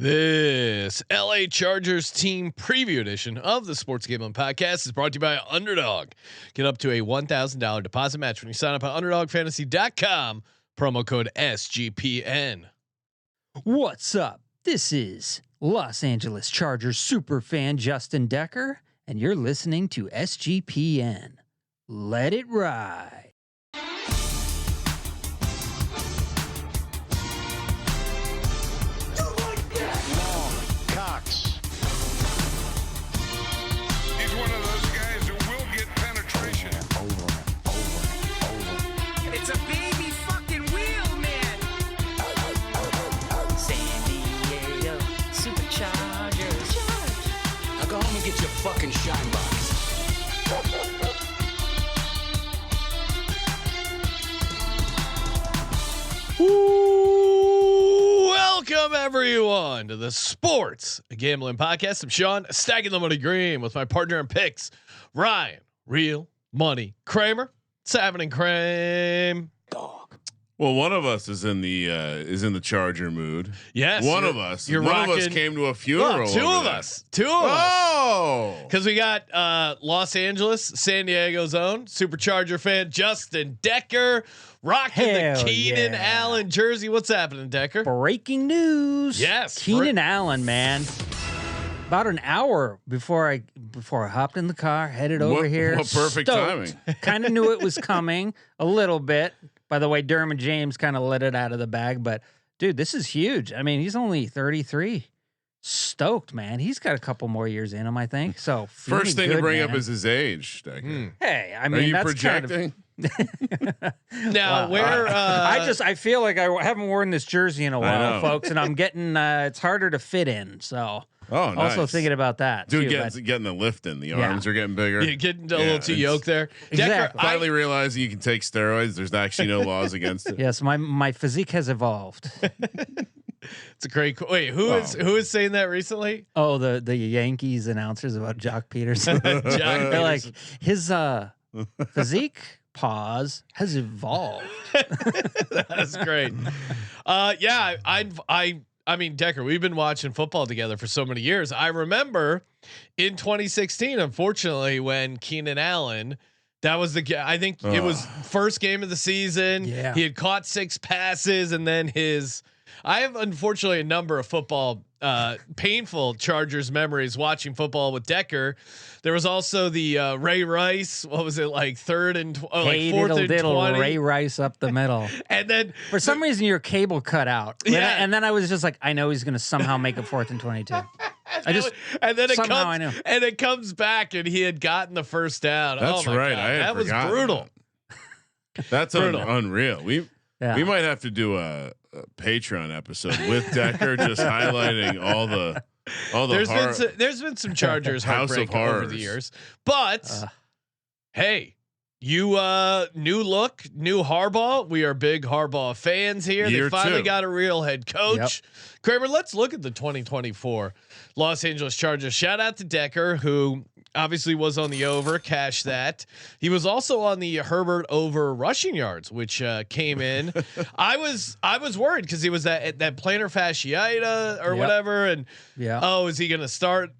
This LA Chargers team preview edition of the Sports Gambling Podcast is brought to you by Underdog. Get up to a $1,000 deposit match when you sign up at UnderdogFantasy.com. Promo code SGPN. What's up? This is Los Angeles Chargers superfan Justin Decker, and you're listening to SGPN. Let it ride. Fucking shine box. Welcome everyone to the Sports Gambling Podcast. I'm Sean, stacking the money green with my partner in picks, Ryan, Real Money Kramer. What's happening, Kramer? Dog. Well, one of us is in the Charger mood. Yes, one of us. You're one rocking, of us came to a funeral. Two of us. Oh, because we got Los Angeles, San Diego's own Supercharger fan Justin Decker rocking the Keenan Allen jersey. What's happening, Decker? Breaking news. Yes, Keenan Allen, man. About an hour before I hopped in the car, headed over here. What perfect timing. Kind of knew it was coming a little bit. By the way, Dermot James kind of let it out of the bag, but dude, this is huge. I mean, he's only 33. Stoked, man. He's got a couple more years in him, I think. So first thing good, to bring man. up is his age. Hey, I mean, are you that's projecting? Now, wow. where I feel like I haven't worn this jersey in a while, folks, and I'm getting it's harder to fit in. So. Oh, nice. Also thinking about that, dude. Too, getting the lift in. The arms are getting bigger. You're getting a little too yoked there. Exactly. Decker, Finally realizing you can take steroids. There's actually no laws against it. Yes, my physique has evolved. It's a great. Wait, who is saying that recently? Oh, the Yankees announcers about Jock Peterson. They're like his physique pause has evolved. That's great. Yeah, I mean, Decker, we've been watching football together for so many years. I remember in 2016, unfortunately, when Keenan Allen, that was I think it was first game of the season. Yeah. He had caught 6 passes, and then I have unfortunately a number of football painful Chargers memories watching football with Decker. There was also the Ray Rice. What was it, like 3rd and like 4th and 20? Ray Rice up the middle. And then for some reason your cable cut out. Yeah. And then I was just like, I know he's going to somehow make a 4th and 22. And then it comes back, and he had gotten the first down. That's right. That was brutal. That's unreal. We might have to do a Patreon episode with Decker, just highlighting all the. There's been some Chargers House heartbreak of Horrors over the years, but hey, new look, new Harbaugh. We are big Harbaugh fans here. They finally got a real head coach. Yep. Kramer, let's look at the 2024 Los Angeles Chargers. Shout out to Decker, who obviously was on the over, cashed that. He was also on the Herbert over rushing yards, which came in. I was worried because he was that plantar fasciitis or whatever, and is he going to start?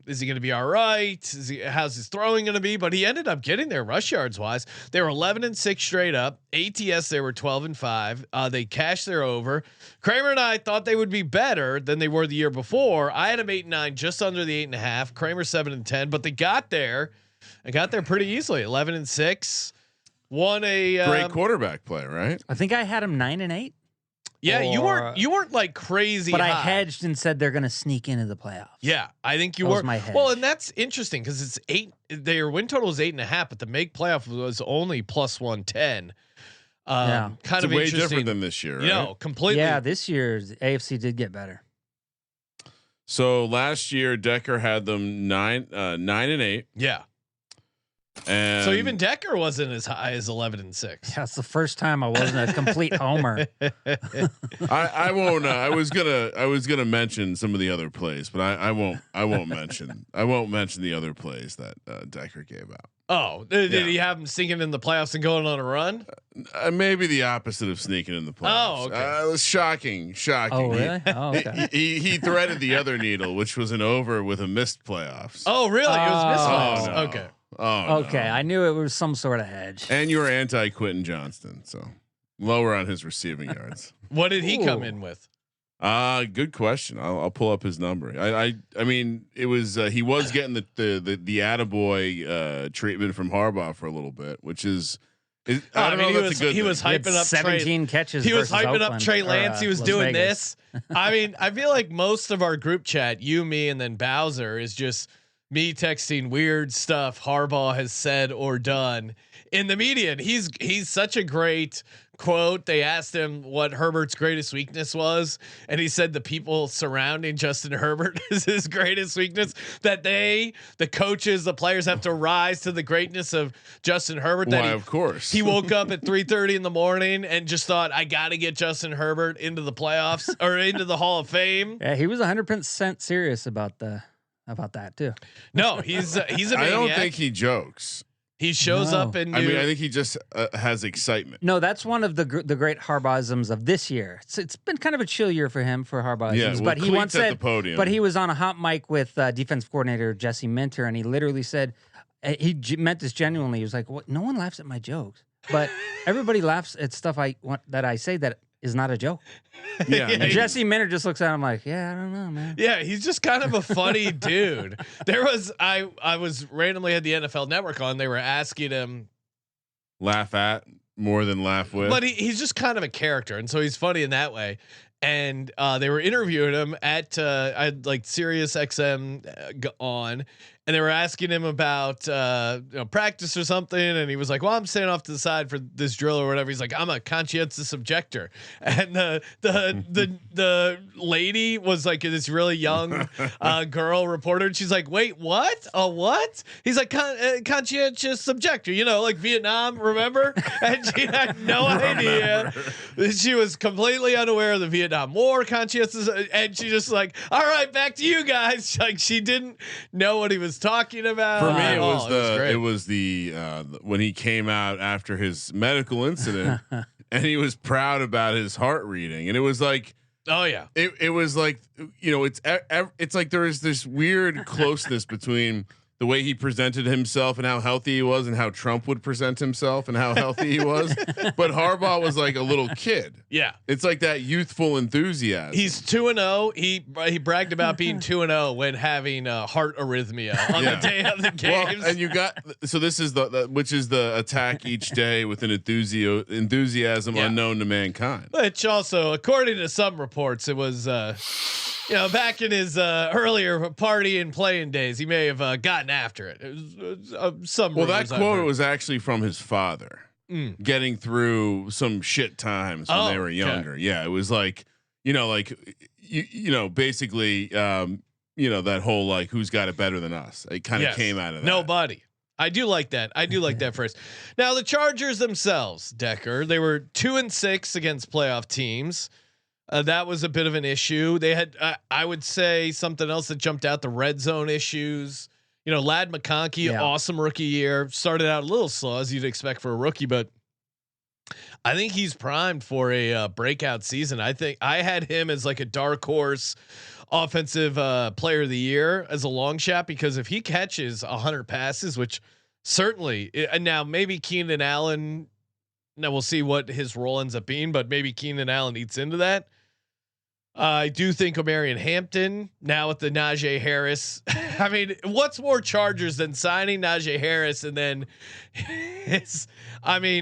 Is he going to be all right? How's his throwing going to be? But he ended up getting there rush yards wise. They were 11-6 straight up. ATS they were 12-5. They cashed their over. Kramer and I thought they would be better than they were the year before. I had them 8-9, just under the 8.5. Kramer 7-10, but they got there. They got there pretty easily. 11-6. Won a great quarterback play, right? I think I had him 9-8. Yeah, you weren't like crazy, but high. I hedged and said they're going to sneak into the playoffs. Yeah, I think you were. Well, and that's interesting because it's 8. Their win total is 8.5, but the make playoff was only +110. Kind it's of way interesting. different than this year, right? Completely. Yeah, this year's AFC did get better. So last year, Decker had them 9-8. Yeah. And so even Decker wasn't as high as 11-6. Yeah, it's the first time I wasn't a complete homer. I won't. I was gonna mention some of the other plays, but I won't mention the other plays that Decker gave out. Oh, did he have him sneaking in the playoffs and going on a run? Maybe the opposite of sneaking in the playoffs. Oh, okay. It was shocking. Oh, really? Okay. He threaded the other needle, which was an over with a missed playoffs. Oh, really? It was missed playoffs. No. Okay. Oh, okay. No. I knew it was some sort of hedge. And you were anti Quentin Johnston, so lower on his receiving yards. What did he come in with? Good question. I'll pull up his number. I mean, it was he was getting the attaboy treatment from Harbaugh for a little bit, which is I don't know if that's a good he was hyping up 17 catches. He was hyping Oakland, up Trey Lance. He was Las doing Vegas. this. I mean, I feel like most of our group chat, you, me, and then Bowser, is just me texting weird stuff Harbaugh has said or done in the media. And he's such a great quote. They asked him what Herbert's greatest weakness was, and he said the people surrounding Justin Herbert is his greatest weakness. That the coaches, the players have to rise to the greatness of Justin Herbert. Why, of course. He woke up at 3:30 in the morning and just thought, I got to get Justin Herbert into the playoffs or into the Hall of Fame. Yeah, he was 100% serious about that too. No, he's a maniac. I don't think he jokes. He shows up and I mean, I think he just has excitement. No, that's one of the great Harbaughs of this year. It's been kind of a chill year for him for Harbaughs. Yeah, well, but he once said, the podium. but he was on a hot mic with defensive coordinator Jesse Minter, and he literally said meant this genuinely. He was like, "What? No one laughs at my jokes, but everybody laughs at stuff that I say that is not a joke." Yeah, and Jesse Minter just looks at him like, "Yeah, I don't know, man." Yeah, he's just kind of a funny dude. There was I was randomly had the NFL Network on. They were asking him laugh at more than laugh with, but he's just kind of a character, and so he's funny in that way. And they were interviewing him at I had like Sirius XM on, and they were asking him about practice or something, and he was like, "Well, I'm standing off to the side for this drill or whatever." He's like, "I'm a conscientious objector," and the lady was like this really young girl reporter, and she's like, "Wait, what? A what?" He's like, "Conscientious objector, like Vietnam, remember?" And she had no idea. She was completely unaware of the Vietnam War, conscientious, and she just like, "All right, back to you guys." Like she didn't know what he was talking about. For me, it was the when he came out after his medical incident, and he was proud about his heart reading, and it was like, oh yeah, it was like it's like there is this weird closeness between the way he presented himself and how healthy he was, and how Trump would present himself and how healthy he was. But Harbaugh was like a little kid. Yeah, it's like that youthful enthusiasm. He's 2-0. He bragged about being 2-0 when having heart arrhythmia on the day of the games. Well, and you got this is which is the attack each day with an enthusiasm unknown to mankind. Which also, according to some reports, it was. Back in his earlier party and playing days, he may have gotten after it. It was, some. Well, that quote was actually from his father, getting through some shit times when they were younger. Okay. Yeah, it was like, basically, that whole like, who's got it better than us? It kind of came out of that. Nobody. I do like that. I do like that phrase. Now the Chargers themselves, Decker, they were 2-6 against playoff teams. That was a bit of an issue. They had, I would say, something else that jumped out: the red zone issues. Lad McConkey, awesome rookie year. Started out a little slow, as you'd expect for a rookie, but I think he's primed for a breakout season. I think I had him as like a dark horse offensive player of the year as a long shot, because if he catches 100 passes, which certainly, and now maybe Keenan Allen. Now we'll see what his role ends up being, but maybe Keenan Allen eats into that. I do think Omarion Hampton now with the Najee Harris. I mean, what's more Chargers than signing Najee Harris and then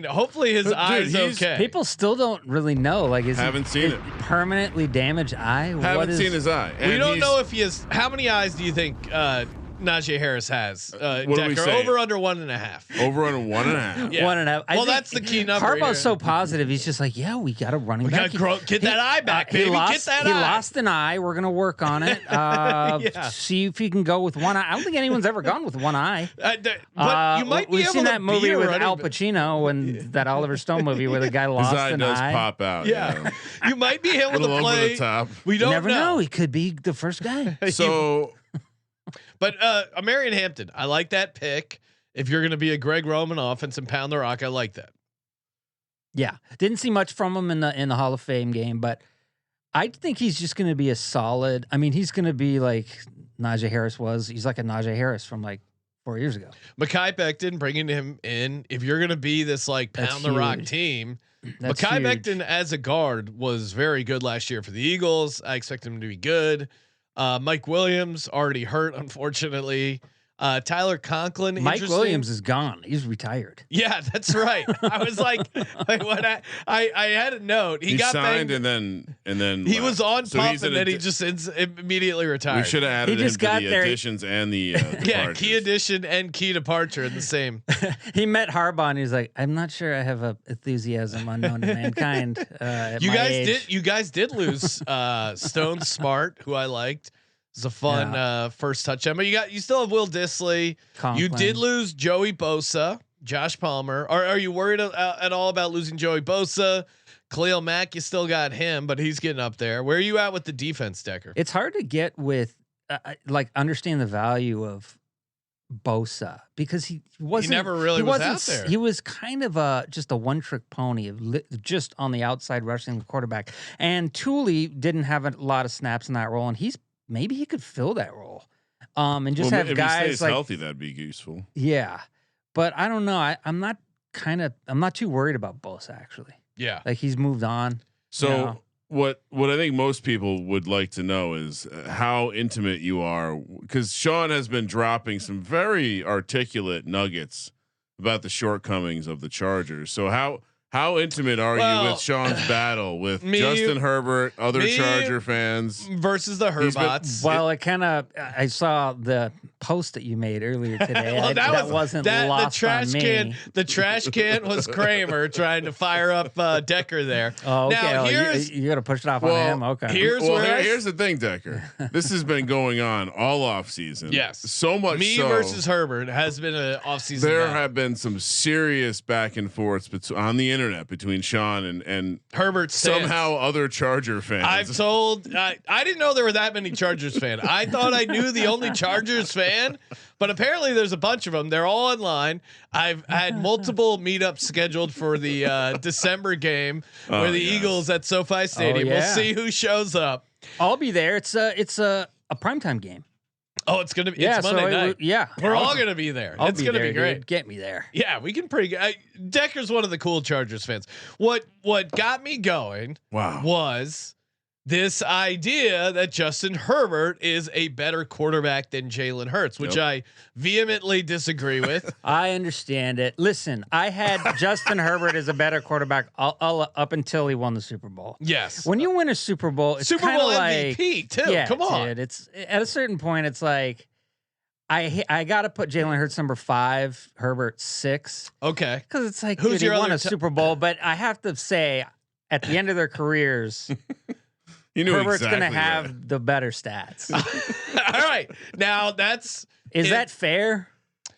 hopefully his eye's okay. People still don't really know. Like, haven't seen it. Permanently damaged eye? Haven't seen his eye. And we don't know if he has. How many eyes do you think Najee Harris has? What are we saying? Over under 1.5. Over under 1.5. Yeah. 1.5. Well, that's the key number. Harbaugh's so positive. He's just like, yeah, we got a running back. Get that eye back, baby. Get that eye. He lost an eye. We're gonna work on it. See if he can go with one eye. I don't think anyone's ever gone with one eye. But you might be we've able seen to that movie with Al Pacino and that Oliver Stone movie where the guy lost his eye an does eye. pop out. Yeah. You might be able to play. Over the top. We don't never know. He could be the first guy. So. But Omarion Hampton, I like that pick. if you're going to be a Greg Roman offense and pound the rock, I like that. Yeah, didn't see much from him in the Hall of Fame game, but I think he's just going to be a solid. I mean, he's going to be like Najee Harris was. He's like a Najee Harris from like 4 years ago. Mekhi Becton, bringing him in. If you're going to be this like pound the rock team, Mekhi Becton as a guard was very good last year for the Eagles. I expect him to be good. Mike Williams already hurt, unfortunately. Tyler Conklin. Mike Williams is gone. He's retired. Yeah, that's right. I was like what I had a note. He got signed banged, and then he was on so pup and then he just immediately retired. We should have added He just him to got the there. additions and the yeah, key addition and key departure in the same. He met Harbaugh and he's like, I'm not sure I have a enthusiasm unknown to mankind. At You my guys age. you guys did lose Stone Smart, who I liked. It's a fun first touchdown, but you still have Will Dissly. Conklin. You did lose Joey Bosa, Josh Palmer. Are you worried at all about losing Joey Bosa? Khalil Mack, you still got him, but he's getting up there. Where are you at with the defense, Decker? It's hard to get with like understand the value of Bosa because he wasn't. He never really was out there. He was kind of just a one-trick pony of just on the outside rushing the quarterback. And Thule didn't have a lot of snaps in that role, and maybe he could fill that role. And just have if guys he stays like healthy, that'd be useful. Yeah, but I don't know. I'm not too worried about Bosa actually. Yeah, Like he's moved on. So what I think most people would like to know is how intimate you are, because Sean has been dropping some very articulate nuggets about the shortcomings of the Chargers. So how intimate are you with Sean's battle with Justin Herbert, other Charger fans versus the Herbots? Well, it kind of. I saw the post that you made earlier today. Well, that wasn't lost the trash on me. can. The trash can was Kramer trying to fire up Decker there. Oh, okay. Now, You got to push it off on him. Okay. Here's the thing, Decker. This has been going on all off season. Yes, so much. Me versus Herbert has been an off season. There have been some serious back and forths on the internet between Sean and Herbert. Somehow other Charger fans. I've told. I didn't know there were that many Chargers fans. I thought I knew the only Chargers fan. But apparently there's a bunch of them. They're all online. I've had multiple meetups scheduled for the December game where the Eagles at SoFi Stadium. Oh, yeah. We'll see who shows up. I'll be there. It's a primetime game. Oh, it's gonna be. It's Monday night. We're all gonna be there. It's gonna be great. Dude. Get me there. Yeah, we can Decker's one of the cool Chargers fans. What got me going? Was this idea that Justin Herbert is a better quarterback than Jalen Hurts, which I vehemently disagree with. I understand it. Listen, I had Justin Herbert as a better quarterback up until he won the Super Bowl. Yes. When you win a Super Bowl, it's Super Bowl like, MVP too. Yeah, come on. Dude, it's at a certain point, it's like I got to put Jalen Hurts number 5, Herbert 6. Okay. Because it's like, Who's dude, your he won other a Super Bowl, but I have to say, at the end of their careers. You knew Herbert's exactly going to have the better stats. All right. Now is that fair?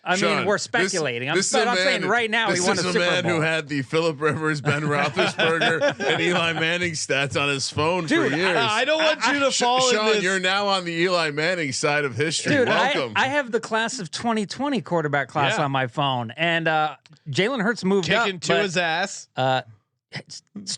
I Sean, mean, we're speculating. I'm I'm saying right now he won a Super Bowl. This is a man who had the Phillip Rivers, Ben Roethlisberger, and Eli Manning stats on his phone for years. I don't want you to fall in Sean, this. you're now on the Eli Manning side of history. Dude, welcome. I have the class of 2020 quarterback class on my phone, and Jalen Hurts moved kicking up. to his ass.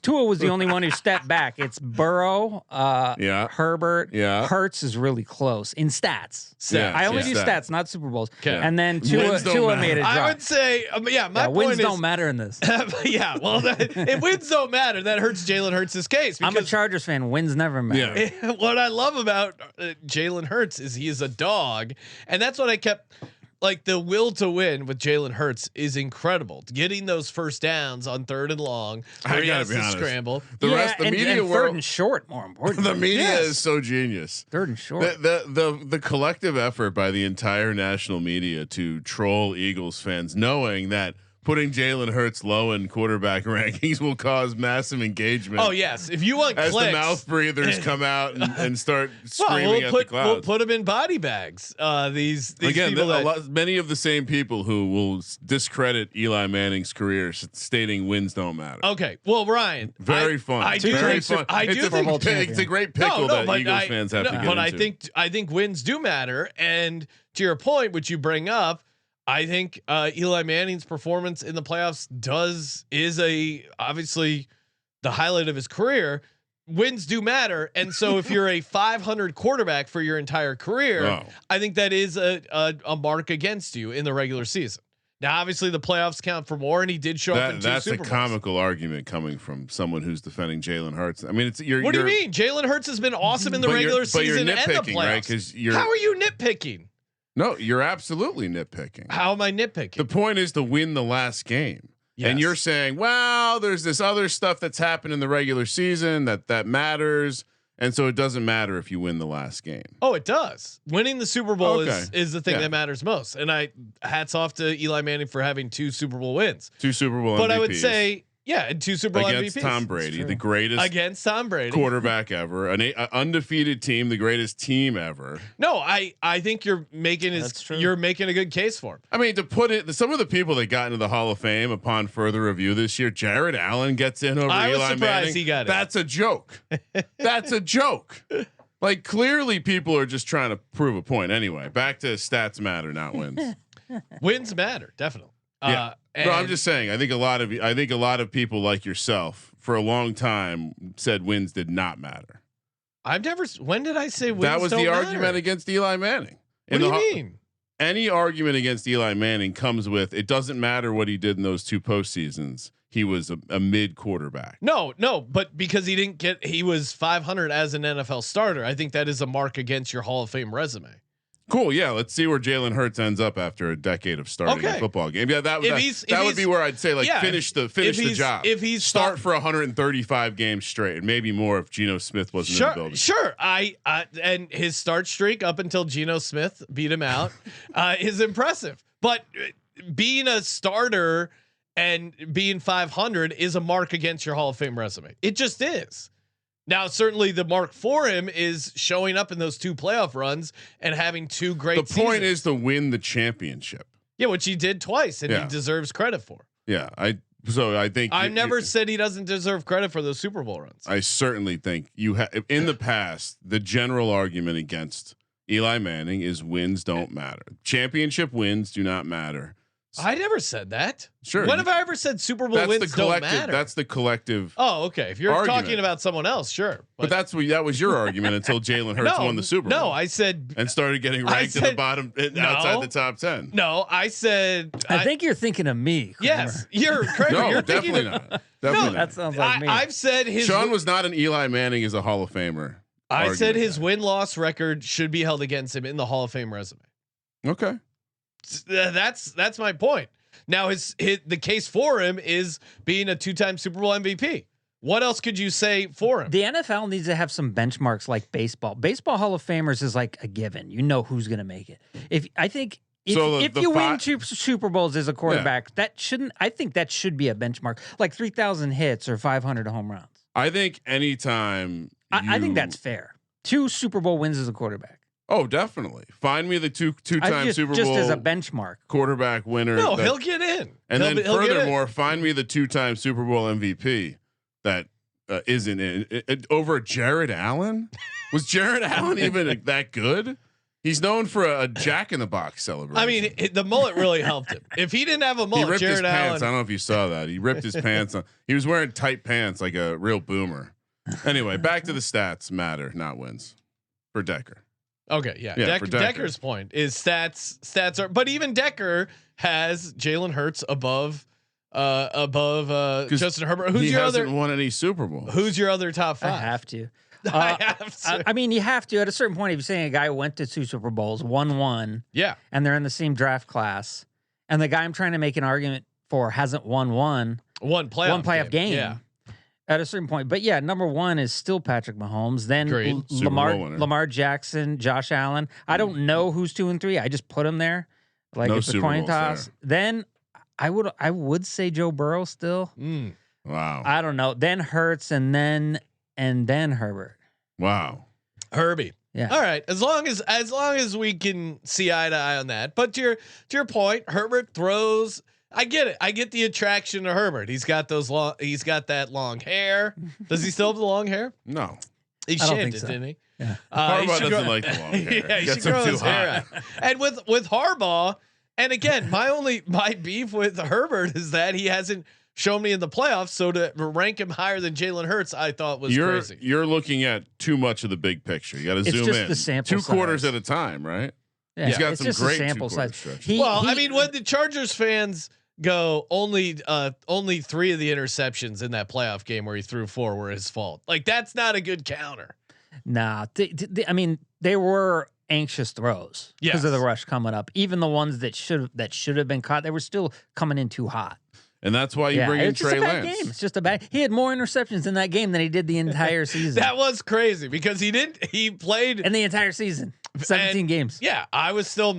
Tua was the only one who stepped back. It's Burrow, Herbert, Hurts is really close in stats. I only do stats, not Super Bowls. And then Tua made a drop. I would say, my point wins is, don't matter in this. If wins don't matter, that hurts Jalen Hurts' case. I'm a Chargers fan. Wins never matter. Yeah. What I love about Jalen Hurts is he is a dog, and that's what I kept. Like the will to win with Jalen Hurts is incredible. Getting those first downs on 3rd and long, where he has to scramble. The media and world, 3rd and short, more important. The media is so genius. 3rd and short. The collective effort by the entire national media to troll Eagles fans, knowing that putting Jalen Hurts low in quarterback rankings will cause massive engagement. Oh yes, if you want as clicks, the mouth breathers come out and start screaming at the clouds. We'll put them in body bags. These again, people many of the same people who will discredit Eli Manning's career, stating wins don't matter. Okay, well, Ryan, very fun. I do very think fun. I do think it's a great pickle that Eagles fans have to get but into. I think wins do matter, and to your point, which you bring up. I think Eli Manning's performance in the playoffs is obviously the highlight of his career. Wins do matter, and so if you're a 500 quarterback for your entire career, I think that is a mark against you in the regular season. Now, obviously, the playoffs count for more, and he did show up in 2 That's Super a Bowls. Comical argument coming from someone who's defending Jalen Hurts. I mean, it's what do you mean? Jalen Hurts has been awesome in the regular season and the playoffs. Right? Because how are you nitpicking? No, you're absolutely nitpicking. How am I nitpicking? The point is to win the last game. Yes. And you're saying, well, there's this other stuff that's happened in the regular season that matters. And so it doesn't matter if you win the last game. Oh, it does. Winning the Super Bowl is the thing that matters most. And hats off to Eli Manning for having 2 Super Bowl wins. 2 Super Bowl But MVPs. I would say, and 2 Super Bowl against MVPs. Tom Brady, the greatest against Tom Brady quarterback ever, an undefeated team, the greatest team ever. No, I think you're making a good case for him. I mean, to put it, some of the people that got into the Hall of Fame upon further review this year, Jared Allen gets in over Eli Manning. He got it. That's a joke. That's a joke. Like, clearly people are just trying to prove a point. Anyway, back to stats matter, not wins. Wins matter, definitely. Yeah. No, I'm just saying. I think a lot of people like yourself for a long time said wins did not matter. I've never. When did I say wins? That was the matter? argument against Eli Manning. What do you mean? Any argument against Eli Manning comes with it doesn't matter what he did in those 2 postseasons. He was a mid quarterback. No, but because he was 500 as an NFL starter. I think that is a mark against your Hall of Fame resume. Cool. Yeah. Let's see where Jalen Hurts ends up after a decade of starting a football game. Yeah. That would be where I'd say finish the job. If he's start for 135 games straight and maybe more if Geno Smith wasn't in the building. Sure. And his start streak up until Geno Smith beat him out is impressive, but being a starter and being 500 is a mark against your Hall of Fame resume. It just is. Now, certainly the mark for him is showing up in those 2 playoff runs and having 2 great seasons. The point is to win the championship. Yeah, which he did twice, and he deserves credit for. Yeah, I think I never said he doesn't deserve credit for those Super Bowl runs. I certainly think you have in the past. The general argument against Eli Manning is wins don't matter. Championship wins do not matter. I never said that. Sure. When have I ever said Super Bowl wins don't matter? That's the collective. Oh, okay. If you're talking about someone else, sure. But that was your argument until Jalen Hurts won the Super Bowl. No, I said and started getting ranked in the bottom outside the top 10. No, I said I think you're thinking of me. Kramer. Yes, you're Kramer. No, you're definitely not. Definitely not. That sounds like me. I've said Sean was not an Eli Manning as a Hall of Famer. I said his win-loss record should be held against him in the Hall of Fame resume. Okay. That's my point. Now the case for him is being a 2-time Super Bowl MVP. What else could you say for him? The NFL needs to have some benchmarks like baseball. Baseball Hall of Famers is like a given. You know who's going to make it. If you win 2 Super Bowls as a quarterback, I think that should be a benchmark, like 3,000 hits or 500 home runs. I think anytime I think that's fair. 2 Super Bowl wins as a quarterback. Oh, definitely. Find me the two-time Super Bowl just as a benchment quarterback winner. No, he'll get in. And then furthermore, find me the 2-time Super Bowl MVP that isn't in over Jared Allen. Was Jared Allen even that good? He's known for a Jack in the Box celebration. I mean, the mullet really helped him. If he didn't have a mullet, he ripped Jared his pants. Allen. I don't know if you saw that. He ripped his pants. He was wearing tight pants like a real boomer. Anyway, back to the stats matter, not wins for Decker. Okay, yeah. Decker's point is stats are, but even Decker has Jalen Hurts above Justin Herbert. Who's your other? He hasn't won any Super Bowl. Who's your other top 5? I have to. I mean, you have to at a certain point. If you're saying a guy went to 2 Super Bowls, won 1, and they're in the same draft class, and the guy I'm trying to make an argument for hasn't won one playoff game. Yeah. At a certain point, but yeah, number 1 is still Patrick Mahomes. Then Lamar Jackson, Josh Allen. I don't know who's 2 and 3. I just put them there, like it's a coin toss. Then I would say Joe Burrow still. Wow. I don't know. Then Hurts, and then Herbert. Wow. Herbie. Yeah. All right. As long as we can see eye to eye on that. But to your point, Herbert throws. I get it. I get the attraction to Herbert. He's got that long hair. Does he still have the long hair? No. He shaved it, didn't he? Yeah. Harbaugh doesn't like the long hair. Yeah, he should grow his hair out. And with Harbaugh, And again, my beef with Herbert is that he hasn't shown me in the playoffs. So to rank him higher than Jalen Hurts, I thought was crazy. You're looking at too much of the big picture. You got to zoom in. The sample 2 quarters at a time, right? Yeah, he's got it's some just great a sample size. I mean, when the Chargers fans go only 3 of the interceptions in that playoff game where he threw 4 were his fault. Like that's not a good counter. Nah, I mean, they were anxious throws because of the rush coming up. Even the ones that should have been caught, they were still coming in too hot. And that's why you bring in Trey Lance. It's just a bad. He had more interceptions in that game than he did the entire season. That was crazy because he played in the entire season, 17 games. Yeah, I'm still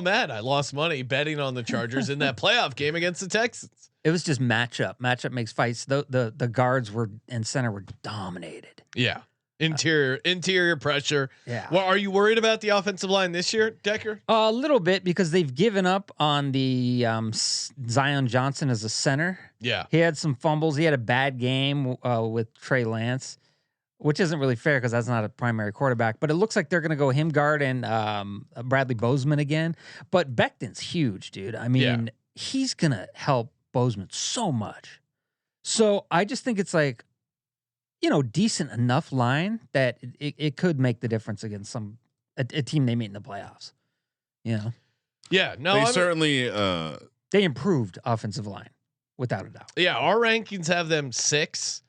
mad. I lost money betting on the Chargers in that playoff game against the Texans. It was just matchup. Matchup makes fights. The guards were and center were dominated. Yeah. Interior pressure. Yeah. Well, are you worried about the offensive line this year, Decker? A little bit because they've given up on the Zion Johnson as a center. Yeah. He had some fumbles. He had a bad game with Trey Lance, which isn't really fair because that's not a primary quarterback. But it looks like they're going to go him guard and Bradley Bozeman again. But Becton's huge, dude. I mean, he's going to help Bozeman so much. So I just think it's like, decent enough line that it could make the difference against a team they meet in the playoffs. Yeah, no, they certainly they improved offensive line without a doubt. Yeah, our rankings have them 6.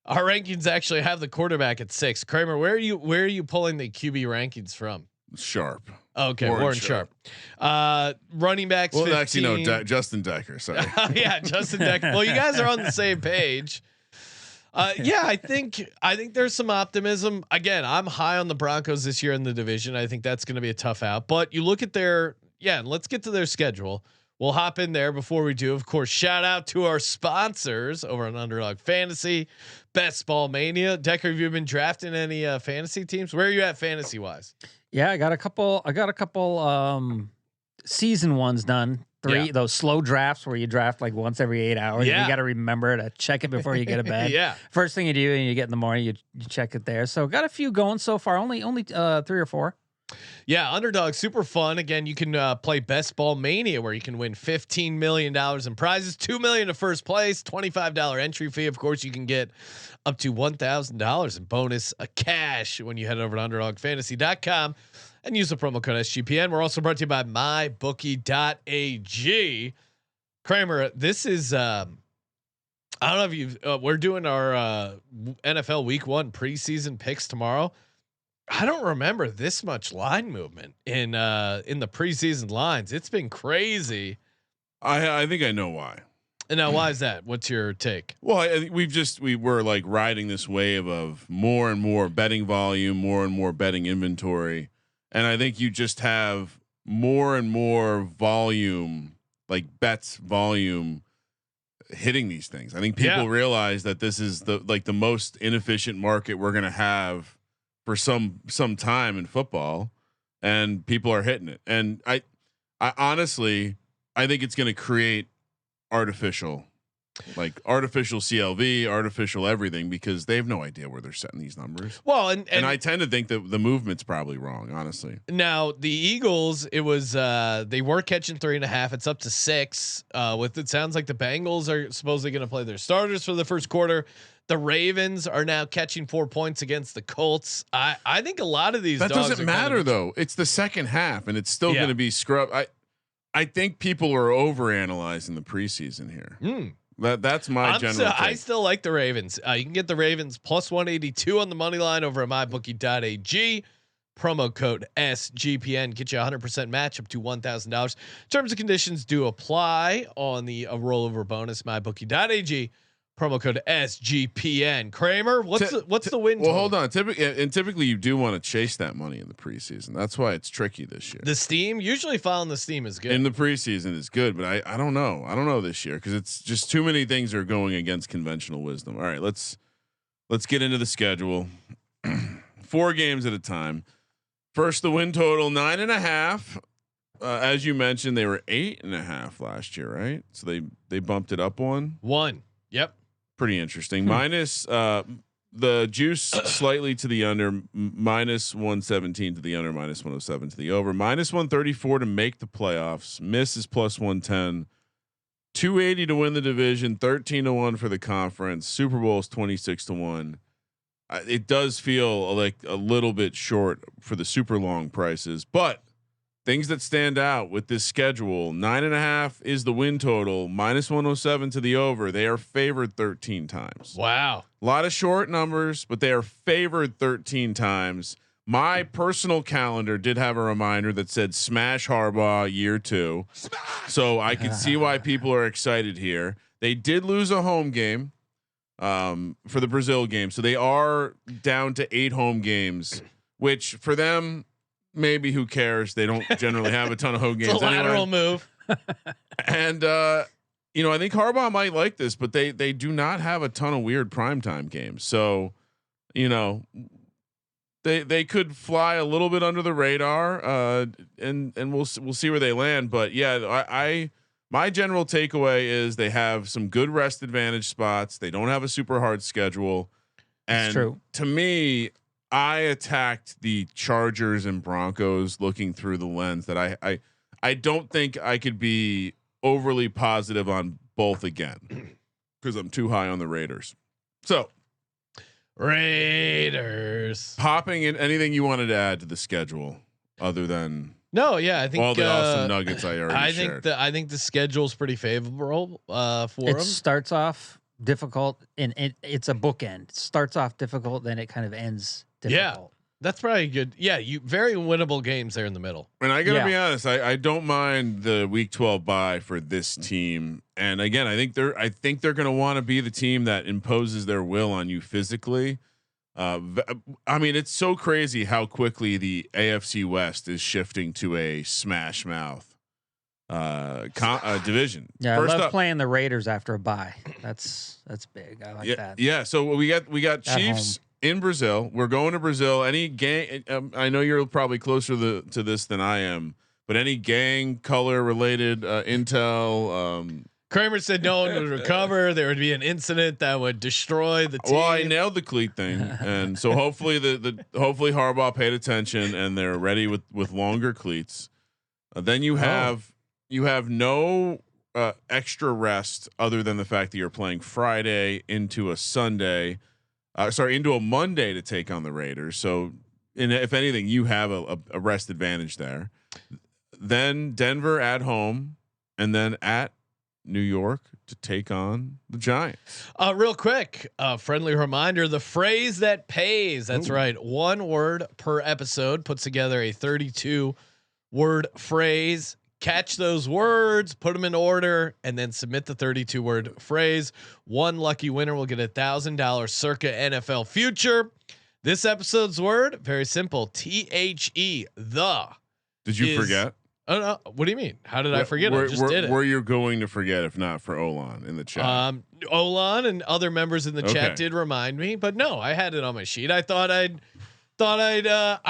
Our rankings actually have the quarterback at 6. Kramer, where are you pulling the QB rankings from? Sharp. Okay, Warren Sharp. Running backs. Well, 15. actually, no, Justin Decker. Sorry. Yeah, Justin Decker. Well, you guys are on the same page. Yeah, I think there's some optimism. Again, I'm high on the Broncos this year in the division. I think that's going to be a tough out. But you look at and let's get to their schedule. We'll hop in there before we do. Of course, shout out to our sponsors over on Underdog Fantasy, Best Ball Mania. Decker, have you been drafting any fantasy teams? Where are you at fantasy wise? Yeah, I got a couple season ones done. 3 those slow drafts where you draft like once every 8 hours. Yeah. You got to remember to check it before you get to bed. Yeah. First thing you do and you get in the morning, you check it there. So got a few going so far. Only 3 or 4. Yeah, Underdog, super fun. Again, you can play Best Ball Mania where you can win $15 million in prizes, $2 million to first place, $25 entry fee. Of course, you can get up to $1,000 in bonus cash when you head over to UnderdogFantasy.com and use the promo code SGPN. We're also brought to you by MyBookie.ag. Kramer, this is I don't know if you we're doing our NFL Week 1 preseason picks tomorrow. I don't remember this much line movement in the preseason lines. It's been crazy. I think I know why. And now, why is that? What's your take? Well, I think we were like riding this wave of more and more betting volume, more and more betting inventory, and I think you just have more and more volume, like bets volume, hitting these things. I think people realize that this is the most inefficient market we're gonna have for some time in football, and people are hitting it. And I honestly, I think it's going to create artificial CLV, artificial everything, because they have no idea where they're setting these numbers. Well, and I tend to think that the movement's probably wrong, honestly. Now the Eagles, it was they were catching 3.5. It's up to 6. With it sounds like the Bengals are supposedly going to play their starters for the first quarter. The Ravens are now catching 4 points against the Colts. I think a lot of these that dogs doesn't matter though. It's the second half, and it's still going to be scrub. I think people are overanalyzing the preseason here. That's my general take. I still like the Ravens. You can get the Ravens plus 182 on the money line over at MyBookie.ag. Promo code SGPN get you 100% match up to $1,000. Terms and conditions do apply on the rollover bonus. MyBookie.ag. Promo code SGPN. Kramer, what's the win? Well, hold on. Typically you do want to chase that money in the preseason. That's why it's tricky this year. The steam, usually following the steam is good. In the preseason is good, but I don't know. I don't know this year because it's just too many things are going against conventional wisdom. All right, let's get into the schedule. 4 games at a time. First, the win total 9.5. As you mentioned, they were 8.5 last year, right? So they bumped it up 1. Yep. Pretty interesting. Minus the juice slightly to the under, minus 117 to the under, minus 107 to the over, minus 134 to make the playoffs. Miss is plus 110. 280 to win the division, 13-1 for the conference. Super Bowl is 26-1. It does feel like a little bit short for the super long prices, but things that stand out with this schedule: 9.5 is the win total, minus 107 to the over. They are favored 13 times. Wow. A lot of short numbers, but they are favored 13 times. My personal calendar did have a reminder that said smash Harbaugh year 2. So I could see why people are excited here. They did lose a home game for the Brazil game. So they are down to 8 home games, which for them, maybe who cares? They don't generally have a ton of home games. It's a lateral move. And I think Harbaugh might like this, but they do not have a ton of weird primetime games. So, they could fly a little bit under the radar, and we'll see where they land. But yeah, my general takeaway is they have some good rest advantage spots. They don't have a super hard schedule, and to me, I attacked the Chargers and Broncos looking through the lens that I don't think I could be overly positive on both again because I'm too high on the Raiders. So. Raiders. Popping in anything you wanted to add to the schedule other than no, yeah, I think all the awesome nuggets I already shared. I think the schedule's pretty favorable for them. It starts off difficult and it's a bookend. It starts off difficult, then it kind of ends difficult. Yeah, that's probably good. Yeah, very winnable games there in the middle. And I gotta be honest, I don't mind the week 12 bye for this team. And again, I think they're going to want to be the team that imposes their will on you physically. I mean, it's so crazy how quickly the AFC West is shifting to a smash mouth division. Yeah, I love playing the Raiders after a bye. That's big. I like that. Yeah. So we got Chiefs in Brazil. We're going to Brazil. Any gang? I know you're probably closer to this than I am, but any gang color related intel? Kramer said no one would recover. There would be an incident that would destroy the team. Well, I nailed the cleat thing, and so hopefully hopefully Harbaugh paid attention and they're ready with longer cleats. Then you have no extra rest other than the fact that you're playing Friday into a Sunday. Into a Monday to take on the Raiders. So, if anything, you have a rest advantage there. Then Denver at home, and then at New York to take on the Giants. Real quick, friendly reminder: the phrase that pays. That's right, 1 word per episode puts together a 32-word phrase. Catch those words, put them in order, and then submit the 32-word phrase. One lucky winner will get $1,000 circa NFL future. This episode's word, very simple: THE. The. Did you forget? Oh no! What do you mean? How did I forget? I just did it. Were you going to forget if not for Olan in the chat? Olan and other members in the chat did remind me, but no, I had it on my sheet. I thought I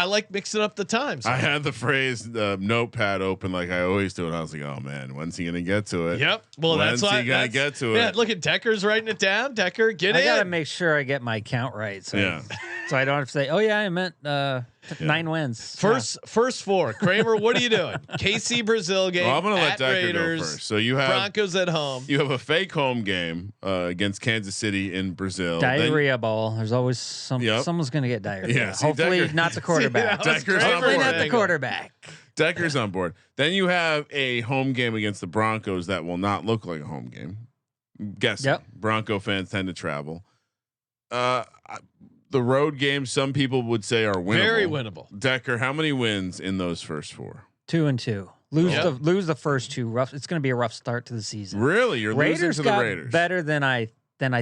like mixing up the times. I had the phrase notepad open like I always do, and I was like, "Oh man, when's he gonna get to it?" Yep. Well, when's he gonna get to it? Yeah. Look at Decker's writing it down. Decker, get in. I gotta make sure I get my count right. So I don't have to say, "Oh yeah, I meant 9 wins." First 4. Kramer, what are you doing? KC Brazil game. Well, I'm gonna let Decker Raiders, go first. So you have Broncos at home. You have a fake home game against Kansas City in Brazil. Diarrhea ball. There's always someone's gonna get diarrhea. Yeah, hopefully not the quarterback. Decker's on Hopefully board. not the quarterback. Decker's on board. Then you have a home game against the Broncos that will not look like a home game. Guess Bronco fans tend to travel. The road games, some people would say, are winnable. Very winnable. Decker, how many wins in those first 4? 2-2. Lose the first 2. Rough. It's going to be a rough start to the season. Really, you're losing to the Raiders. Better than I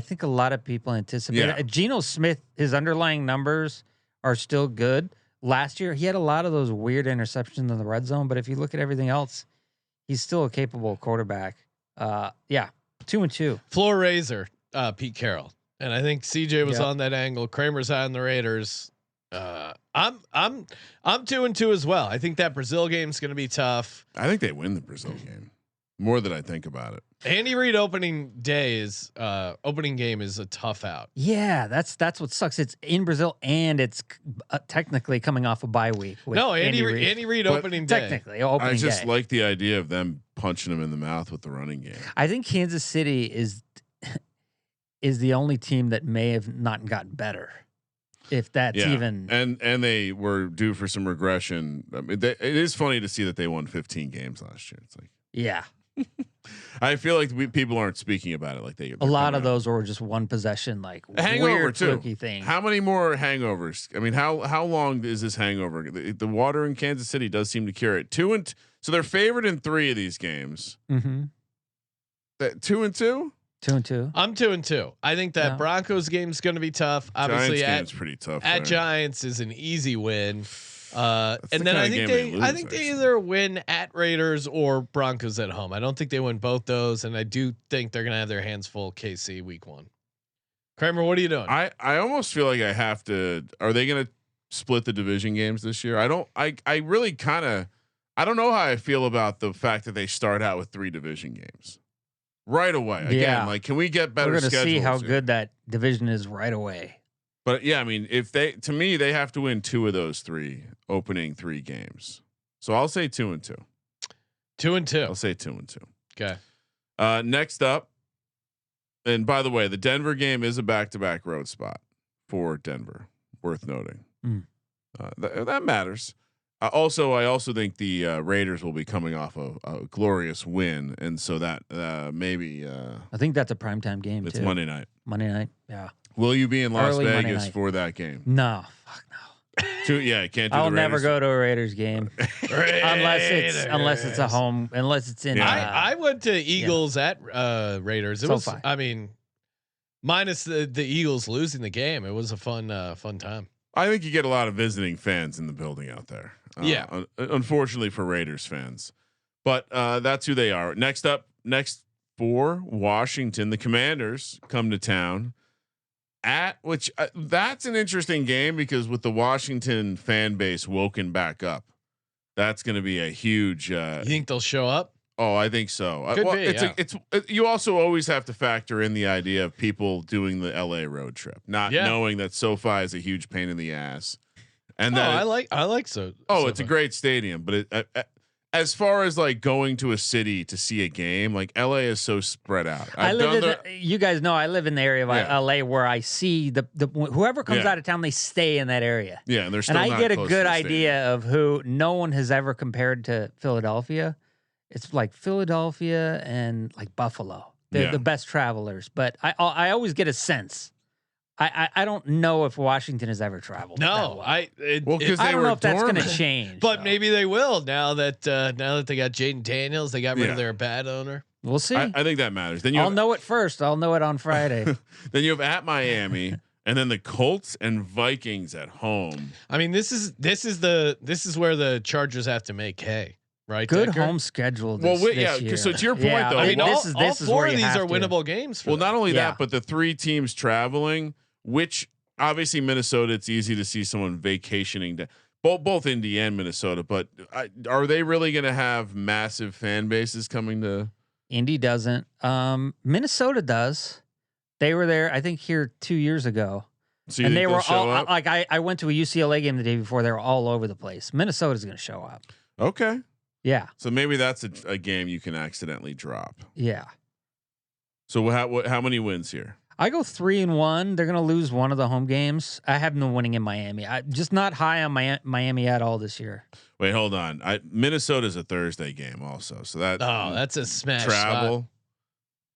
think a lot of people anticipated. Yeah. Geno Smith, his underlying numbers are still good. Last year, he had a lot of those weird interceptions in the red zone, but if you look at everything else, he's still a capable quarterback. 2-2. Floor raiser, Pete Carroll. And I think CJ was on that angle. Kramer's on the Raiders. I'm 2-2 as well. I think that Brazil game is going to be tough. I think they win the Brazil game. More than I think about it. Andy Reid opening game is a tough out. Yeah, that's what sucks. It's in Brazil and it's technically coming off a bye week. No, Andy Reid opening day. Technically, opening I just day. like the idea of them punching him in the mouth with the running game. I think Kansas City is the only team that may have not gotten better, if that's even. And they were due for some regression. I mean, it is funny to see that they won 15 games last year. It's like, yeah. I feel like people aren't speaking about it like they. A lot of those were just one possession, like hangover weird too. fluky thing. How many more hangovers? I mean, how long is this hangover? The water in Kansas City does seem to cure it. So they're favored in 3 of these games. Mm-hmm. 2-2. 2-2. I'm 2-2. I think that Broncos game is going to be tough. Obviously, Giants game's pretty tough. At Giants is an easy win. And then I think they either win at Raiders or Broncos at home. I don't think they win both those, and I do think they're gonna have their hands full. KC week 1. Kramer, what are you doing? I almost feel like I have to. Are they gonna split the division games this year? I really kind of. I don't know how I feel about the fact that they start out with 3 division games right away. Again, like, can we get better? We're gonna see how here? good that division is right away. But yeah, I mean, to me, they have to win 2 of those 3 opening 3 games. So I'll say 2-2. 2-2. I'll say 2-2. Okay. Next up, and by the way, the Denver game is a back-to-back road spot for Denver. Worth noting. That matters. I also think the Raiders will be coming off a glorious win, and so that maybe. I think that's a primetime game. It's too. Monday night. Monday night. Yeah. Will you be in Las Early Vegas for that game? No. Fuck no. You can't do I'll the never Raiders. go to a Raiders game unless it's a home, unless it's in. I went to Eagles at Raiders. It was, fun. I mean, minus the Eagles losing the game, it was a fun time. I think you get a lot of visiting fans in the building out there. Unfortunately for Raiders fans, but that's who they are. Next for Washington, the Commanders come to town. That's an interesting game because with the Washington fan base woken back up, that's going to be a huge. You think they'll show up? Oh, I think so. Could be, you also always have to factor in the idea of people doing the LA road trip, not knowing that SoFi is a huge pain in the ass. And then I like so. Oh, it's a great stadium, but as far as like going to a city to see a game, like LA is so spread out. You guys know I live in the area of LA where I see the whoever comes out of town, they stay in that area. Yeah, and they're still. And I get a good idea of who no one has ever compared to Philadelphia. It's like Philadelphia and like Buffalo. They're the best travelers, but I always get a sense. I don't know if Washington has ever traveled. No, I don't know if that's going to change, but maybe they will now that they got Jaden Daniels, they got rid of their bad owner. We'll see. I think that matters. Then I'll know it first. I'll know it on Friday. Then you have at Miami, and then the Colts and Vikings at home. I mean, this is where the Chargers have to make hay. Right, good Decker? home schedule. This year. So to your point, though, I mean, all 4 of these are to. winnable games. Well, not only that, but the 3 teams traveling, which obviously Minnesota, it's easy to see someone vacationing to both Indy and Minnesota. But are they really going to have massive fan bases coming to? Indy doesn't. Minnesota does. They were there, I think, here 2 years ago. So and they were all like, I went to a UCLA game the day before. They were all over the place. Minnesota's going to show up. Okay. Yeah. So maybe that's a game you can accidentally drop. Yeah. So how many wins here? I go 3-1. They're going to lose one of the home games. I have them winning in Miami. I'm just not high on Miami at all this year. Wait, hold on. Minnesota's a Thursday game also. So that's a smash travel. Spot.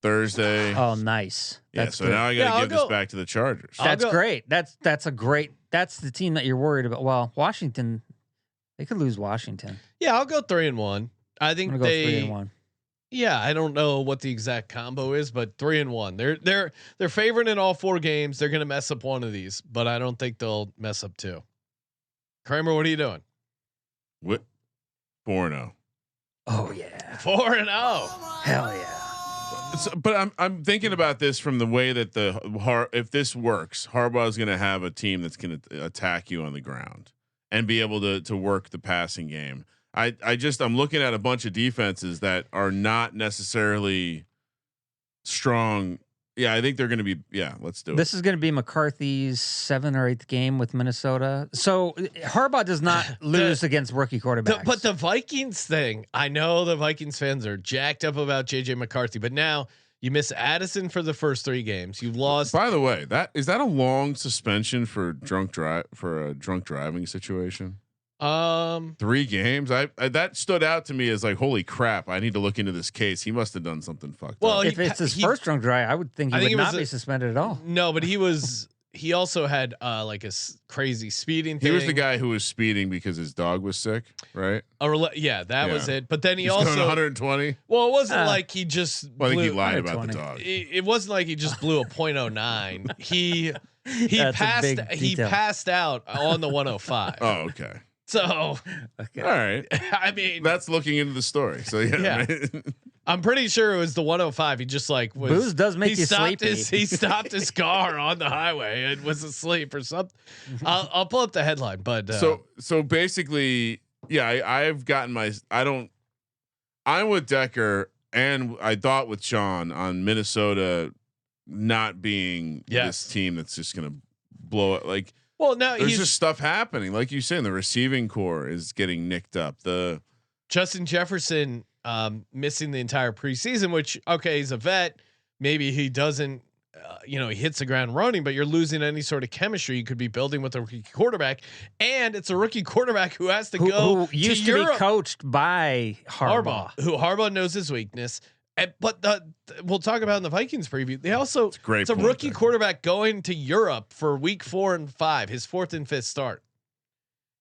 Thursday. Oh, nice. That's so good. Now I got to give this back to the Chargers. That's great. That's the team that you're worried about. Well, Washington, they could lose Washington. Yeah, I'll go 3-1. I think they. 3-1. Yeah, I don't know what the exact combo is, but 3-1. They're favored in all 4 games. They're gonna mess up one of these, but I don't think they'll mess up 2. Kramer, what are you doing? What? 4-0. Oh yeah. 4-0. Hell yeah. So, but I'm thinking about this from the way that if this works, Harbaugh is going to have a team that's going to attack you on the ground and be able to work the passing game. I'm looking at a bunch of defenses that are not necessarily strong. Yeah, I think they're going to be. Yeah, let's do it. This is going to be McCarthy's 7th or 8th game with Minnesota. So Harbaugh does not lose against rookie quarterbacks. But the Vikings thing, I know the Vikings fans are jacked up about JJ McCarthy, but now you miss Addison for the first 3 games. You lost. By the way, is that a long suspension for a drunk driving situation? 3 games. I that stood out to me as like, holy crap! I need to look into this case. He must have done something fucked up. If it's his first drunk drive, I would think he would not be suspended at all. No, but he also had like a crazy speeding thing. He was the guy who was speeding because his dog was sick, right? That was it. But then he He's also going 120. Well, it wasn't like he just. Well, I think he lied about the dog. It wasn't like he just blew a .09. He passed out on the 105. Oh, okay. So, okay. All right. I mean, that's looking into the story. So yeah. Right? I'm pretty sure it was the 105. He just like was. Booze does make you sleepy. He stopped his car on the highway and was asleep or something. I'll pull up the headline, but so basically, yeah, I've gotten I'm with Decker, and I thought with Sean on Minnesota not being this team that's just gonna blow it. Like, well, now there's just stuff happening, like you said. The receiving core is getting nicked up. The Justin Jefferson missing the entire preseason, which he's a vet. Maybe he doesn't, he hits the ground running, but you're losing any sort of chemistry you could be building with a rookie quarterback, and it's a rookie quarterback who has to go who used to be coached by Harbaugh. Who Harbaugh knows his weakness. But we'll talk about in the Vikings preview. They also it's a rookie quarterback going to Europe for week 4 and 5, his 4th and 5th start,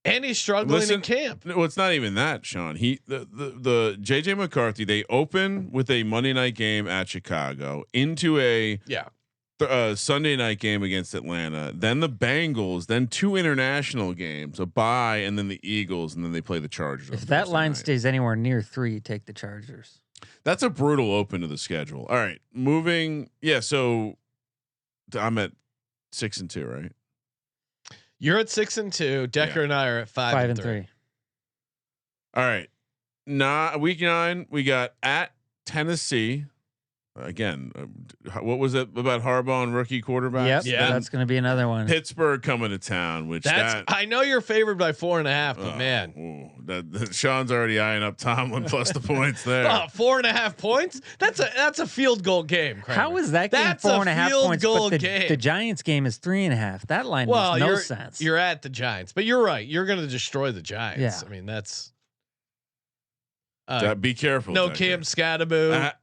and he's struggling in camp. Well, it's not even that, Sean. The JJ McCarthy. They open with a Monday night game at Chicago into a Sunday night game against Atlanta, then the Bengals, then 2 international games, a bye, and then the Eagles, and then they play the Chargers. If that line stays anywhere near 3, take the Chargers. That's a brutal open to the schedule. All right, moving. Yeah, so I'm at 6-2, right? You're at 6-2. Decker and I are at 5-3. All right, week 9 we got at Tennessee. Again, what was it about Harbaugh and rookie quarterbacks? Yep, yeah, that's going to be another one. Pittsburgh coming to town, which I know you're favored by 4.5, but man, Sean's already eyeing up Tomlin plus the points there. 4.5 points? That's a field goal game. Kramer. How is that game 4.5 points? But the Giants game is 3.5. That line makes no sense. You're at the Giants, but you're right. You're going to destroy the Giants. Yeah. I mean, that's. Be careful. No Cam Scattaboo.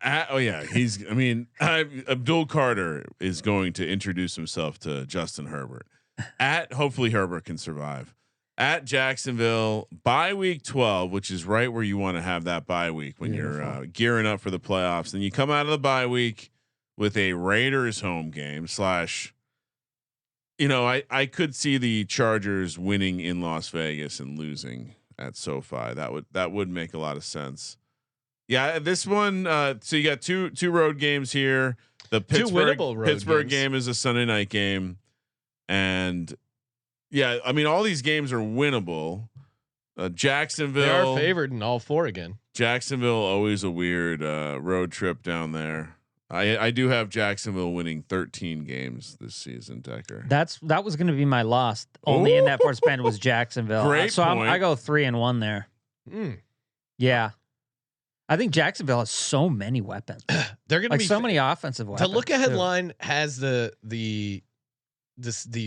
He's. I mean, Abdul Carter is going to introduce himself to Justin Herbert. Hopefully Herbert can survive. At Jacksonville, bye week 12, which is right where you want to have that bye week when you're gearing up for the playoffs. And you come out of the bye week with a Raiders home game / I could see the Chargers winning in Las Vegas and losing at SoFi. That would make a lot of sense. Yeah, this one. So you got two road games here. The Pittsburgh game is a Sunday night game, and I mean all these games are winnable. Jacksonville, they are favored in all 4 again. Jacksonville, always a weird road trip down there. I do have Jacksonville winning 13 games this season, Decker. That was going to be my loss. Only in that 4th span was Jacksonville. Great so point. I go 3-1 there. Yeah, I think Jacksonville has so many weapons. They're going to be so many offensive weapons. The look ahead line has the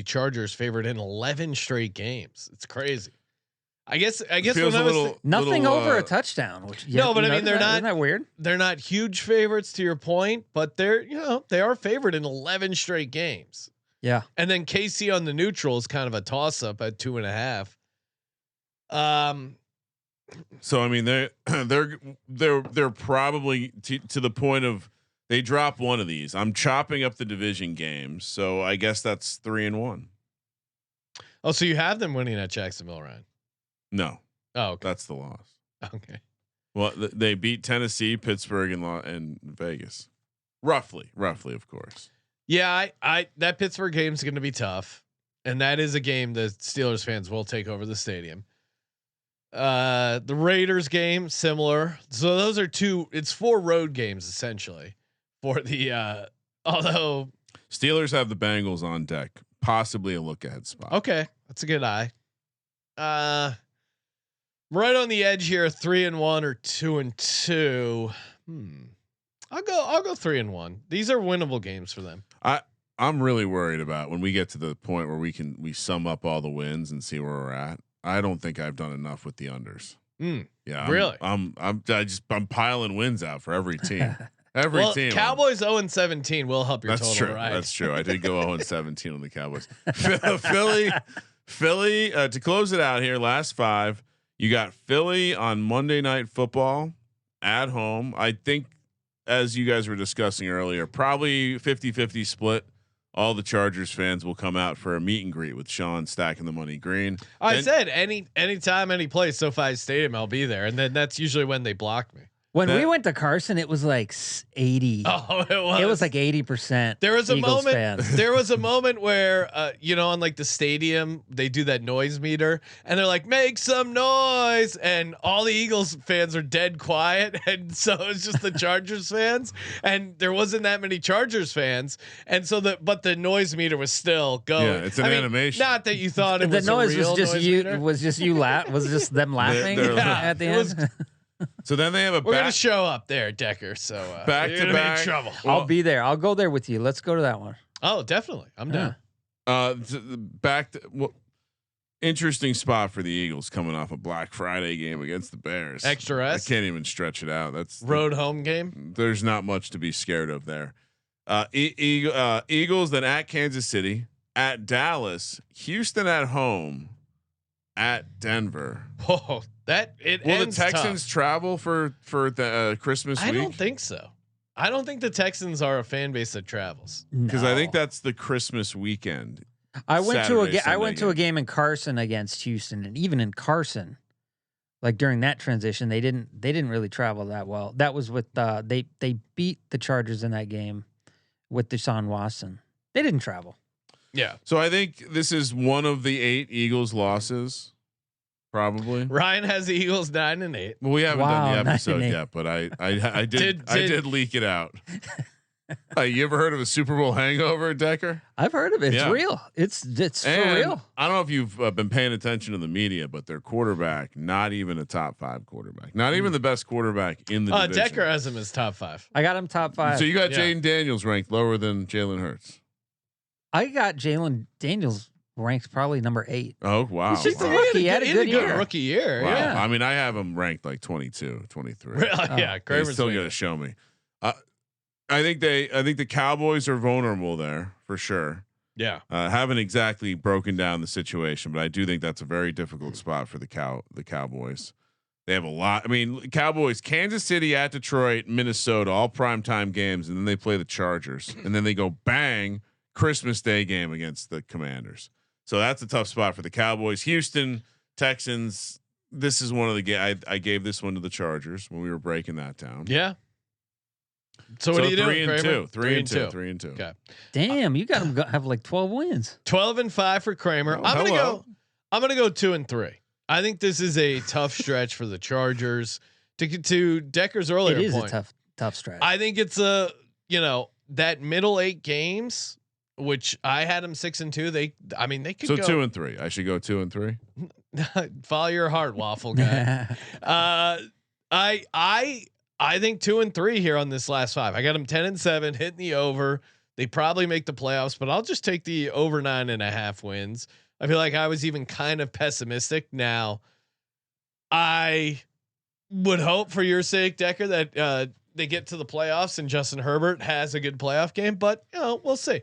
Chargers favored in 11 straight games. It's crazy. I guess when I was nothing over a touchdown. Which but I mean they're not. Isn't that weird? They're not huge favorites to your point, but they are favored in 11 straight games. Yeah, and then KC on the neutral is kind of a toss up at 2.5. So I mean they're probably to the point of they drop one of these. I'm chopping up the division games, so I guess that's 3-1. Oh, so you have them winning at Jacksonville, Ryan? No. Oh, okay. That's the loss. Okay. Well, they beat Tennessee, Pittsburgh, and Vegas. Roughly, of course. Yeah, I that Pittsburgh game is going to be tough, and that is a game the Steelers fans will take over the stadium. The Raiders game similar. So those are two. It's 4 road games essentially for the. Although Steelers have the Bengals on deck, possibly a look ahead spot. Okay, that's a good eye. Right on the edge here, 3-1 or 2-2. I'll go 3-1. These are winnable games for them. I'm really worried about when we get to the point where we sum up all the wins and see where we're at. I don't think I've done enough with the unders. Yeah, really. I'm piling wins out for every team. Every team. Cowboys 0-17 will help your total. True. Right? That's true. I did go 0-17 on the Cowboys. Philly. To close it out here, last 5. You got Philly on Monday Night Football at home. I think, as you guys were discussing earlier, probably 50-50 split. All the Chargers fans will come out for a meet and greet with Sean stacking the money green. I said anytime, any place, SoFi Stadium, I'll be there, and then that's usually when they block me. When we went to Carson, it was like 80. Oh, it was. It was like 80%. There was a Eagles moment. fans. There was a moment where, on like the stadium, they do that noise meter, and they're like, "Make some noise," and all the Eagles fans are dead quiet, and so it's just the Chargers fans, and there wasn't that many Chargers fans, and so but the noise meter was still going. Yeah, it's an animation. Not that you thought it the was noise a real was just noise you. meter. Was just you was just them laughing at the end. So then they have We're gonna show up there, Decker. So back you're to gonna back make trouble. I'll be there. I'll go there with you. Let's go to that one. Oh, definitely. I'm down. Interesting spot for the Eagles coming off a Black Friday game against the Bears. Extra rest. I can't even stretch it out. That's road home game. There's not much to be scared of there. Eagles then at Kansas City, at Dallas, Houston at home, at Denver. Oh, will the Texans travel for the Christmas week? I don't think so. I don't think the Texans are a fan base that travels, because I think that's the Christmas weekend. I went to a game in Carson against Houston, and even in Carson, like during that transition, they didn't really travel that well. That was with they beat the Chargers in that game with Deshaun Watson. They didn't travel. Yeah. So I think this is one of the 8 Eagles losses. Probably. Ryan has the Eagles 9-8. Well, we haven't done the episode yet, but I did leak it out. You ever heard of a Super Bowl hangover, Decker? I've heard of it. It's real. It's for real. I don't know if you've been paying attention to the media, but their quarterback, not even a top 5 quarterback, not even the best quarterback in the division. Decker has him as top 5. I got him top 5. So you got Jaden Daniels ranked lower than Jalen Hurts. I got Jalen Daniels ranked probably number 8. Oh, wow. He's just a rookie. He had a good year. Rookie year. Wow. Yeah. I mean, I have him ranked like 22, 23. Really? Yeah. Kramer's still got to show me. I think the Cowboys are vulnerable there for sure. Yeah. Haven't exactly broken down the situation, but I do think that's a very difficult spot for the Cowboys. They have a lot. I mean, Cowboys, Kansas City at Detroit, Minnesota, all primetime games, and then they play the Chargers, and then they go bang Christmas Day game against the Commanders. So that's a tough spot for the Cowboys. Houston Texans. This is one of the I gave this one to the Chargers when we were breaking that down. Yeah. So what are you doing? 3-2. Okay. Damn, you got them have like 12 wins. 12-5 for Kramer. I'm gonna go 2-3. I think this is a tough stretch for the Chargers. To Decker's earlier point, it is a tough stretch. I think it's that middle 8 games, which I had them 6-2. They could go 2-3. I should go 2-3. Follow your heart, waffle guy. I think 2-3 here on this last 5. I got them 10-7, hitting the over. They probably make the playoffs, but I'll just take the over 9.5 wins. I feel like I was even kind of pessimistic. Now, I would hope for your sake, Decker, that they get to the playoffs and Justin Herbert has a good playoff game, but we'll see.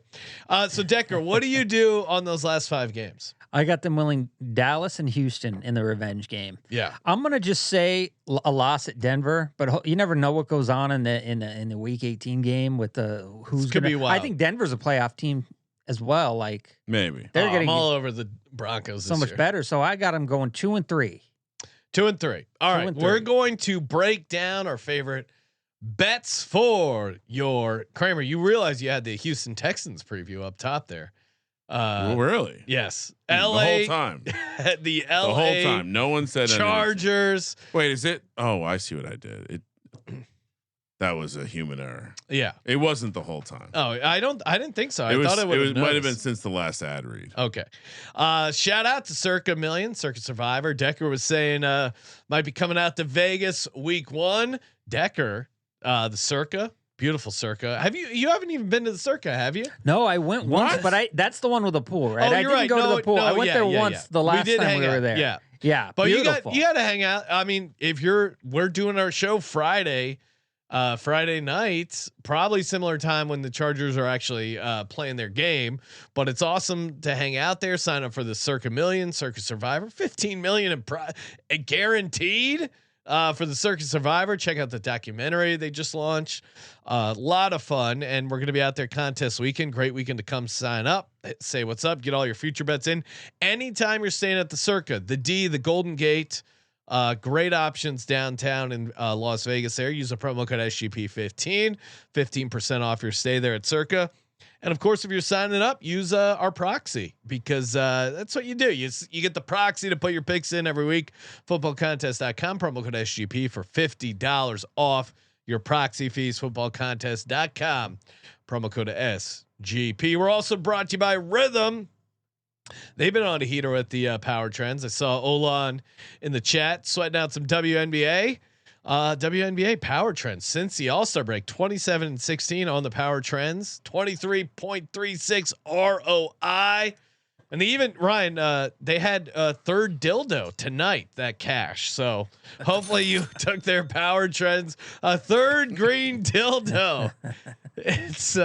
So Decker, what do you do on those last 5 games? I got them winning Dallas and Houston in the revenge game. Yeah, I'm gonna just say a loss at Denver, but you never know what goes on in the Week 18 game with who's could be wild. I think Denver's a playoff team as well. Like maybe they're getting all over the Broncos so much better. So I got them going 2-3. 2-3. All right, we're going to break down our favorite bets for your Kramer. You realize you had the Houston Texans preview up top there. Really? Yes. The whole time. The LA the whole time. No one said Chargers. anything. Wait, is it? Oh, I see what I did. That was a human error. Yeah. It wasn't the whole time. Oh, I didn't think so. I thought it might have been since the last ad read. Okay. Shout out to Circa Million, Circa Survivor. Decker was saying might be coming out to Vegas week 1. Decker, the Circa, beautiful Circa. You haven't even been to the Circa, have you? No, I went once, but that's the one with the pool, right? Oh, I didn't go to the pool. I went there once the last time we were there. Yeah. Yeah. But beautiful. you got to hang out. I mean, we're doing our show Friday nights, probably similar time when the Chargers are actually playing their game, but it's awesome to hang out there. Sign up for the Circa Million, Circa Survivor, 15 million guaranteed for the Circa Survivor. Check out the documentary they just launched. A lot of fun, and we're going to be out there contest weekend. Great weekend to come sign up, say what's up, get all your future bets in. Anytime you're staying at the Circa, the Golden Gate. Great options downtown in Las Vegas there. Use the promo code SGP15, 15% off your stay there at Circa. And of course, if you're signing up, use our proxy, because that's what you do. You get the proxy to put your picks in every week. Footballcontest.com, promo code SGP for $50 off your proxy fees. Footballcontest.com, promo code SGP. We're also brought to you by Rhythm. They've been on a heater with the power trends. I saw Olan in the chat sweating out some WNBA. WNBA power trends since the All-Star break, 27-16 on the power trends, 23.36 ROI. And Ryan, they had a third dildo tonight, that cash. So hopefully you took their power trends, a third green dildo. It's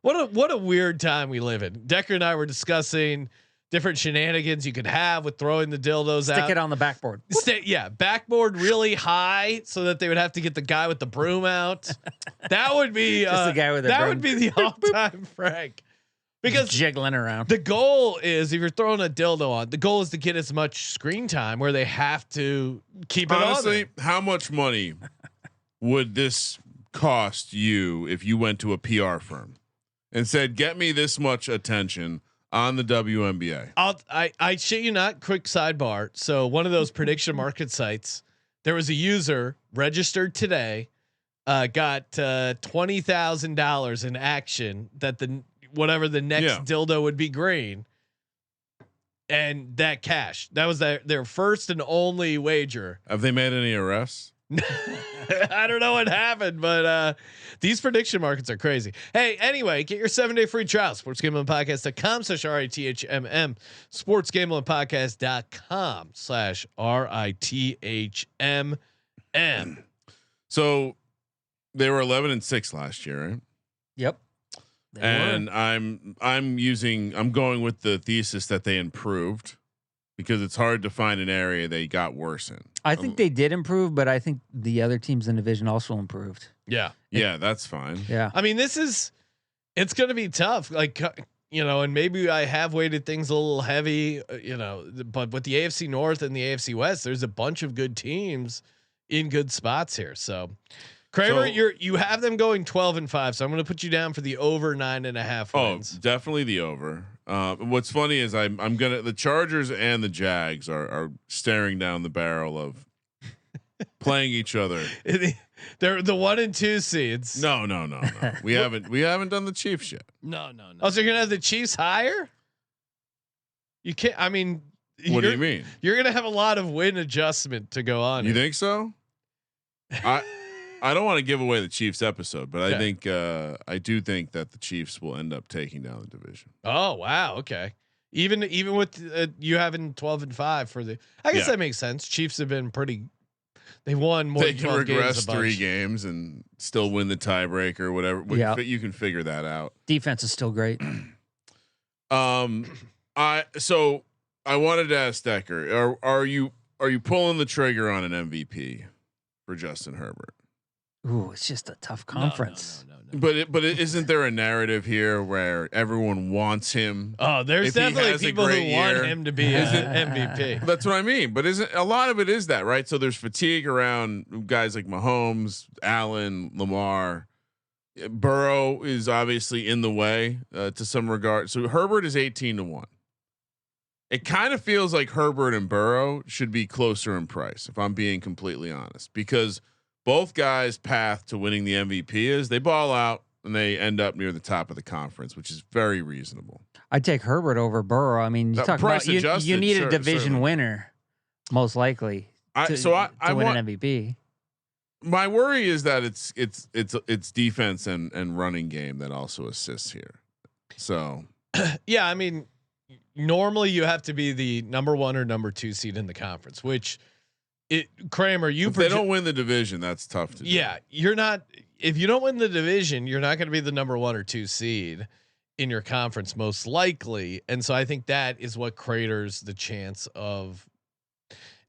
what a weird time we live in. Decker and I were discussing different shenanigans you could have with throwing the dildos out. Stick it on the backboard. Backboard really high so that they would have to get the guy with the broom out. That would be just the guy with the broom. That would be the all-time Frank. Because just jiggling around. The goal is, if you're throwing a dildo on, the goal is to get as much screen time where they have to keep it on. Honestly, how much money would this cost you if you went to a PR firm and said, "Get me this much attention on the WNBA"? I shit you not. Quick sidebar. So one of those prediction market sites, there was a user registered today, got $20,000 in action that whatever the next dildo would be green, and that cash. That was their first and only wager. Have they made any arrests? I don't know what happened, but these prediction markets are crazy. Hey, anyway, get your 7-day free trial. sportsgamblingpodcast.com/RITHMM. sportsgamblingpodcast.com/RITHMM. So they were 11-6 last year, right? Yep. And I'm going with the thesis that they improved, because it's hard to find an area they got worse in. I think they did improve, but I think the other teams in the division also improved. Yeah. Yeah, that's fine. Yeah. I mean, it's going to be tough. Like, and maybe I have weighted things a little heavy, but with the AFC North and the AFC West, there's a bunch of good teams in good spots here. So Kramer, you have them going 12-5. So I'm going to put you down for the over 9.5 wins. Oh, definitely the over. What's funny is the Chargers and the Jags are staring down the barrel of playing each other. They're the 1 and 2 seeds. No. We haven't done the Chiefs yet. No. Oh, so you're gonna have the Chiefs higher? You can't. I mean, what do you mean? You're gonna have a lot of win adjustment to go on. You think so? I don't want to give away the Chiefs episode, but I think I do think that the Chiefs will end up taking down the division. Oh wow, okay. Even with you having 12-5 for the, I guess that makes sense. Chiefs have been pretty. They've won more. They can regress 3 games and still win the tiebreaker. Whatever. You can figure that out. Defense is still great. So I wanted to ask Decker, are you pulling the trigger on an MVP for Justin Herbert? Ooh, it's just a tough conference. No. But isn't there a narrative here where everyone wants him? Oh, there's definitely people who want him to be an MVP. That's what I mean. But isn't a lot of it is that, right? So there's fatigue around guys like Mahomes, Allen, Lamar. Burrow is obviously in the way to some regard. So Herbert is 18-1. It kind of feels like Herbert and Burrow should be closer in price, if I'm being completely honest, because both guys' path to winning the MVP is they ball out and they end up near the top of the conference, which is very reasonable. I'd take Herbert over Burrow. I mean, you talk about you need a division winner, most likely. I win an MVP. My worry is that it's defense and running game that also assists here. So yeah, I mean, normally you have to be the number 1 or number 2 seed in the conference, which Kramer, if they don't win the division, that's tough to do. Yeah, you're not. If you don't win the division, you're not going to be the number 1 or 2 seed in your conference, most likely. And so I think that is what craters the chance of.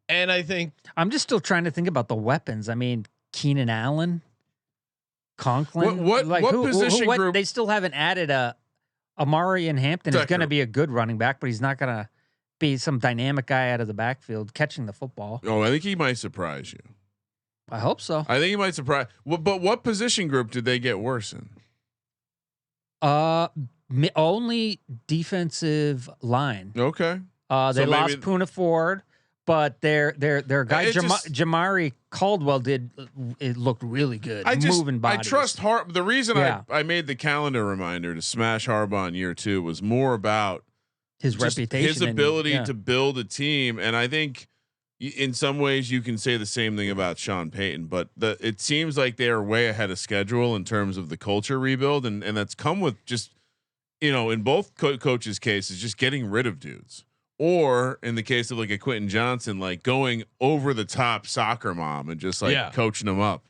And I think I'm just still trying to think about the weapons. I mean, Keenan Allen, Conklin. What position group? They still haven't added Amari and Hampton is going to be a good running back, but he's not going to be some dynamic guy out of the backfield catching the football. Oh, I think he might surprise you. I hope so. I think he might surprise. But what position group did they get worse in? Only defensive line. Okay. They lost Poona Ford. But their guy Jamari Caldwell it looked really good. Moving bodies. I trust the reason I made the calendar reminder to smash Harbaugh in year 2 was more about his reputation, his ability to build a team. And I think in some ways you can say the same thing about Sean Payton, but it seems like they are way ahead of schedule in terms of the culture rebuild. And that's come with just, in both coaches' cases, just getting rid of dudes. Or in the case of like a Quentin Johnson, like going over the top soccer mom and just like coaching them up.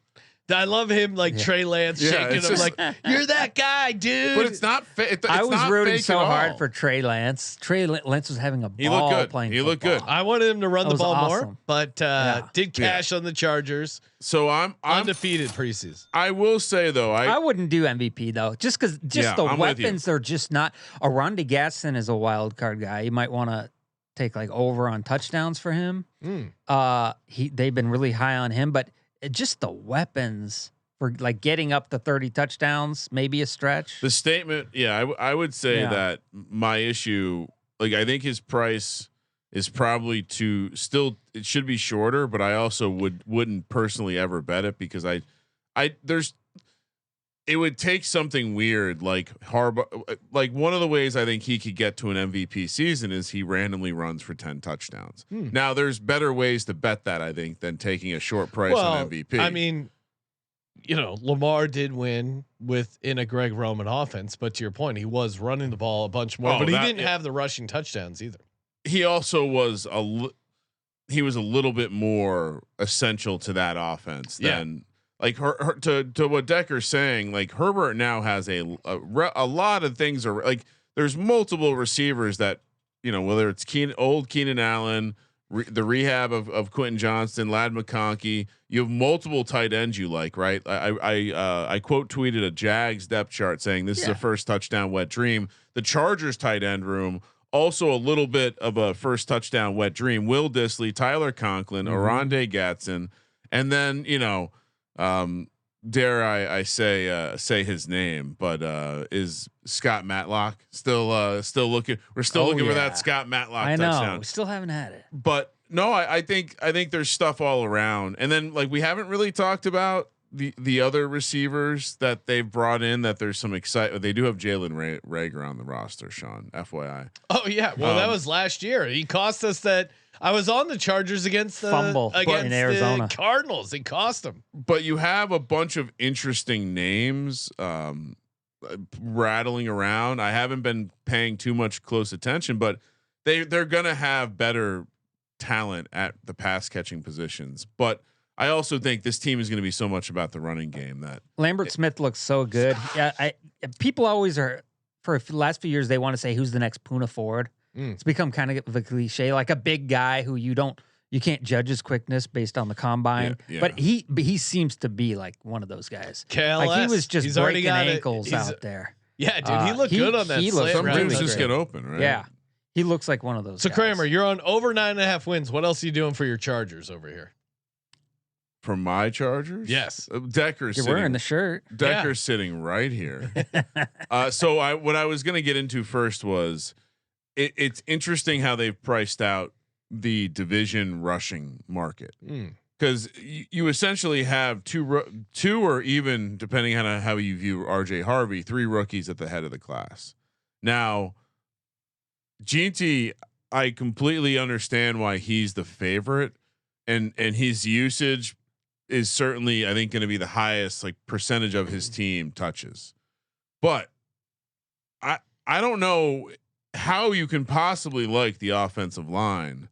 I love him like Trey Lance shaking him like, you're that guy, dude. But it's not I was rooting so hard for Trey Lance. Trey Lance was having a ball. He looked good. Playing he football. looked good. I wanted him to run the ball more, but did cash on the Chargers. So I'm undefeated preseason. I will say though, I wouldn't do MVP though, just because the weapons are just not. Ronde Gaston is a wild card guy. You might want to take like over on touchdowns for him. They've been really high on him, but just the weapons for like getting up to 30 touchdowns, maybe a stretch. The statement, I would say that my issue, like I think his price is probably it should be shorter, but I also wouldn't personally ever bet it because it would take something weird like Harbaugh. Like one of the ways I think he could get to an MVP season is he randomly runs for 10 touchdowns. Now there's better ways to bet that I think than taking a short price on MVP. I mean, Lamar did win in a Greg Roman offense, but to your point, he was running the ball a bunch more, but he didn't have the rushing touchdowns either. He also was he was a little bit more essential to that offense than. Like to what Decker's saying, like Herbert now has a lot of things are like there's multiple receivers that whether it's Keenan Allen, the rehab of Quentin Johnston, Ladd McConkey, you have multiple tight ends you like, right? I quote tweeted a Jags depth chart saying this is a first touchdown wet dream. The Chargers tight end room also a little bit of a first touchdown wet dream. Will Dissly, Tyler Conklin, Oronde Gadsden, and then dare I say his name, but is Scott Matlock still looking? We're still looking for that Scott Matlock touchdown. We still haven't had it. But no, I think there's stuff all around. And then like we haven't really talked about the other receivers that they've brought in that there's some excitement. They do have Jalen Reagor on the roster, Sean, FYI. Oh yeah. Well, that was last year. He cost us that. I was on the Chargers against in Arizona. The Cardinals. He cost them. But you have a bunch of interesting names rattling around. I haven't been paying too much close attention, but they're gonna have better talent at the pass catching positions. But I also think this team is going to be so much about the running game that Lambert Smith looks so good. People always are for the last few years. They want to say who's the next Poona Ford. It's become kind of a cliche, like a big guy who you can't judge his quickness based on the combine. But he seems to be like one of those guys. KLS. Like he was just breaking ankles out there. Yeah, dude, he looked good on that. Some dudes just get open, right? Yeah, he looks like one of those. So guys. Kramer, you're on over 9.5 wins. What else are you doing for your Chargers over here? For my Chargers, yes, Decker's You're wearing the shirt. Decker's sitting right here. So what I was going to get into first was it's interesting how they've priced out the division rushing market because you essentially have two or even depending on how you view RJ Harvey, 3 rookies at the head of the class. Now, GT, I completely understand why he's the favorite, and his usage is certainly, I think, going to be the highest like percentage of his team touches. But I don't know how you can possibly like the offensive line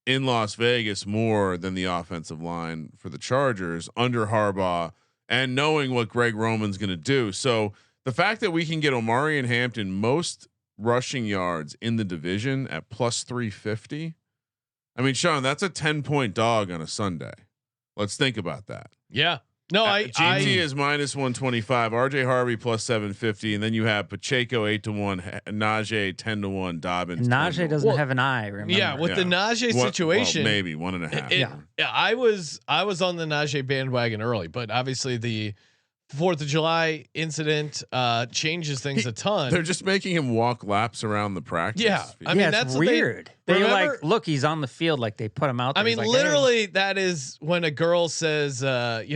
in Las Vegas more than the offensive line for the Chargers under Harbaugh, and knowing what Greg Roman's going to do. So the fact that we can get Omari and Hampton most rushing yards in the division at plus 350. I mean, Sean, that's a 10-point dog on a Sunday. Let's think about that. Yeah. No, GT is minus 125, RJ Harvey plus 750, and then you have Pacheco 8-1, Najee 10-1, Dobbins. Najee doesn't have an eye. Remember? Yeah, with the Najee situation, maybe 1.5. Yeah, I was on the Najee bandwagon early, but obviously the 4th of July incident changes things a ton. They're just making him walk laps around the practice. Yeah, I mean that's weird. They like, look, he's on the field, like they put him out there. I mean, like, literally, hey. That is when a girl says, I'm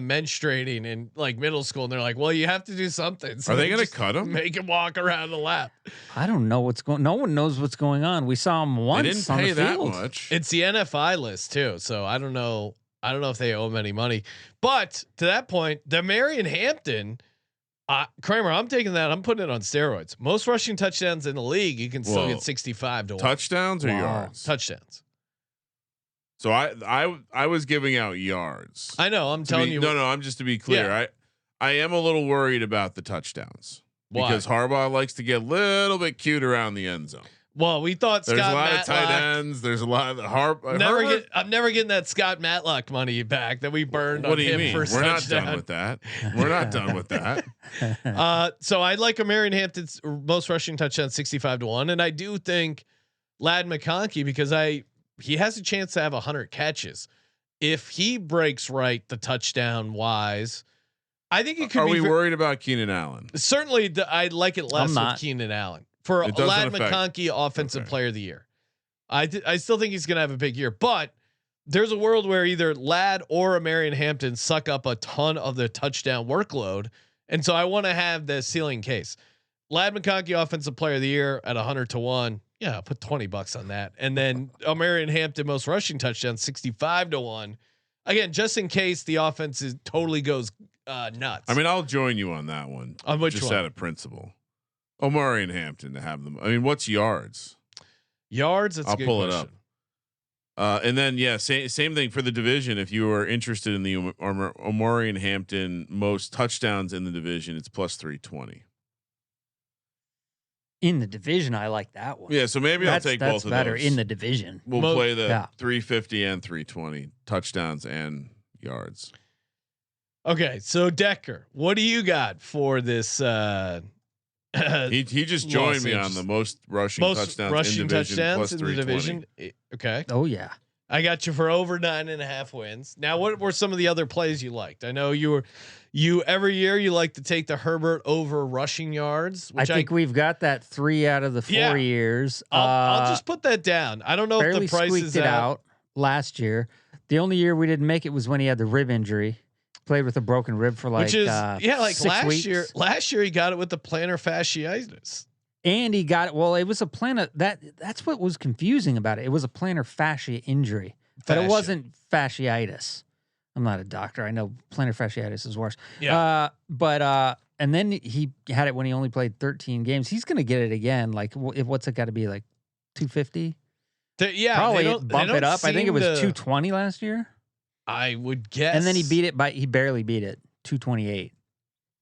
menstruating in like middle school, and they're like, well, you have to do something. So are they going to cut him? Make him walk around the lap. I don't know what's going. No one knows what's going on. We saw him once. They didn't on pay the field. that much. It's the NFI list too, so I don't know. I don't know if they owe him any money, but to that point, the Marion Hampton, Kramer, I'm taking that. I'm putting it on steroids. Most rushing touchdowns in the league, you can still get 65 to 1. Touchdowns or yards? Touchdowns. So I was giving out yards. I know. I'm telling you. No. I'm just to be clear. Yeah. I am a little worried about the touchdowns. Why? Because Harbaugh likes to get a little bit cute around the end zone. Well, we thought there's Scott a lot Matlock, of tight ends. There's a lot of I'm never getting that Scott Matlock money back that we burned on him for We're touchdown. not done with that. We're not done with that. So I like a Marion Hampton's most rushing touchdown 65 to 1, and I do think Ladd McConkey because he has a chance to have 100 catches if he breaks right the touchdown wise. I think it could. Are we worried about Keenan Allen? Certainly, I like it less with Keenan Allen. For Ladd McConkey, offensive player of the year, I still think he's going to have a big year, but there's a world where either Ladd or a Marion Hampton suck up a ton of the touchdown workload, and so I want to have the ceiling case. Ladd McConkey, offensive player of the year at 100 to 1. Yeah, I'll put $20 on that, and then a Marion Hampton most rushing touchdown 65 to 1. Again, just in case the offense totally goes nuts. I mean, I'll join you on that one. On which just one? Out of principle. Omari and Hampton to have them. I mean, what's yards? Yards. That's I'll a good pull question. it up. And then same thing for the division. If you are interested in the Omari and Hampton most touchdowns in the division, it's plus 320. In the division, I like that one. Yeah, so maybe I'll take both of better those. in the division. We'll play the 350 and 320 touchdowns and yards. Okay, so Decker, what do you got for this? He just joined me on the most rushing touchdowns in the division. Okay. Oh yeah. I got you for over 9.5 wins. Now, what were some of the other plays you liked? I know you every year you like to take the Herbert over rushing yards. Which I think we've got that 3 out of the 4 years. I'll just put that down. I don't know if the price is out last year. The only year we didn't make it was when he had the rib injury. Played with a broken rib for like 6 last weeks. year. Last year he got it with the plantar fasciitis. And he got it. Well, it was a plantar that's what was confusing about it. It was a plantar fascia injury, but it wasn't fasciitis. I'm not a doctor. I know plantar fasciitis is worse. Yeah. And then he had it when he only played 13 games. He's going to get it again. Like, what's it got to be like 250? Probably bump it up. I think it was 220 last year. I would guess. And then he barely beat it, 228.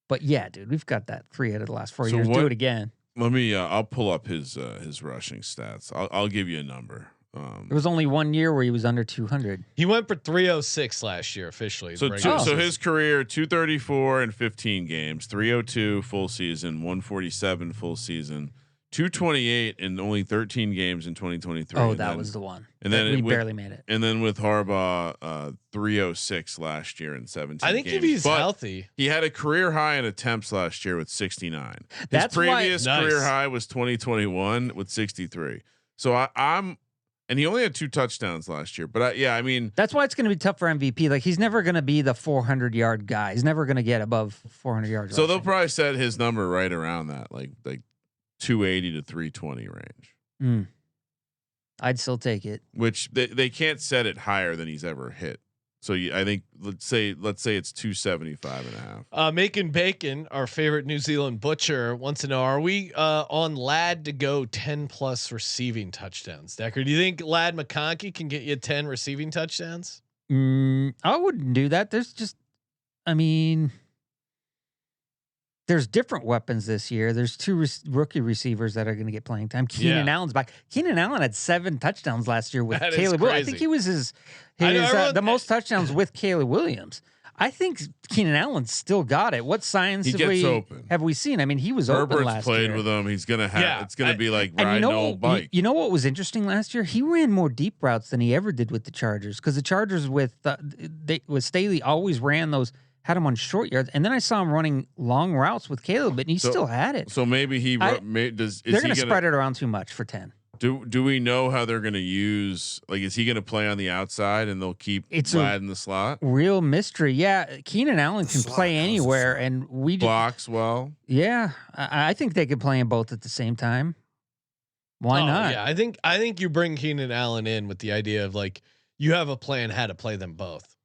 But yeah, dude, we've got that 3 out of the last 4 years. Do it again. Let me. I'll pull up his rushing stats. I'll give you a number. There was only 1 year where he was under 200. He went for 306 last year officially. So his career 234 in 15 games, 302 full season, 147 full season, 228 in only 13 games in 2023. Oh, that was the one. And then we barely made it. And then with Harbaugh, 306 last year in 17 I think games. if he's But healthy, he had a career high in attempts last year with 69. That's His previous why- career Nice. high was 2021 with 63. So and he only had 2 touchdowns last year. But I mean, That's why it's going to be tough for MVP. Like, he's never going to be the 400-yard guy. He's never going to get above 400 yards. so they'll probably set his number right around that, like 280 to 320 range. I'd still take it. Which they can't set it higher than he's ever hit. So I think let's say it's 275.5. Macon Bacon, our favorite New Zealand butcher, wants to know: are we on Ladd to go 10+ receiving touchdowns? Decker, do you think Ladd McConkey can get you 10 receiving touchdowns? I wouldn't do that. There's different weapons this year. There's 2 rookie receivers that are going to get playing time. Keenan Allen's back. Keenan Allen had 7 touchdowns last year with Caleb Williams. I think he was the most touchdowns with Caleb Williams. I think Keenan Allen's still got it. What signs have we seen? I mean, he was open last year. Herbert's played with him. He's gonna have. It's gonna be like riding an old bike. You know what was interesting last year? He ran more deep routes than he ever did with the Chargers, because the Chargers with Staley always ran those. Had him on short yards, and then I saw him running long routes with Caleb, and he still had it. So maybe they're going to spread it around too much for 10. Do we know how they're going to use? Like, is he going to play on the outside and they'll keep Ladd in the slot? Real mystery. Yeah, Keenan Allen can play anywhere, and we blocks well. Yeah, I think they could play them both at the same time. Why not? Yeah, I think you bring Keenan Allen in with the idea of, like, you have a plan how to play them both.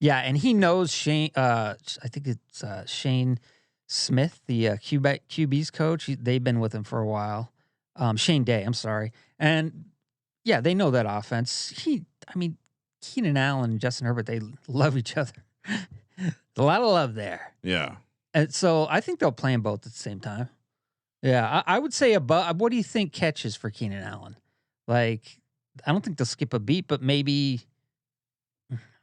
Yeah, and he knows Shane. I think it's Shane Smith, the QB's coach. They've been with him for a while. Shane Day, I'm sorry. And yeah, they know that offense. Keenan Allen and Justin Herbert, they love each other. A lot of love there. Yeah. And so I think they'll play them both at the same time. Yeah, I would say above. What do you think catches for Keenan Allen? Like, I don't think they'll skip a beat, but maybe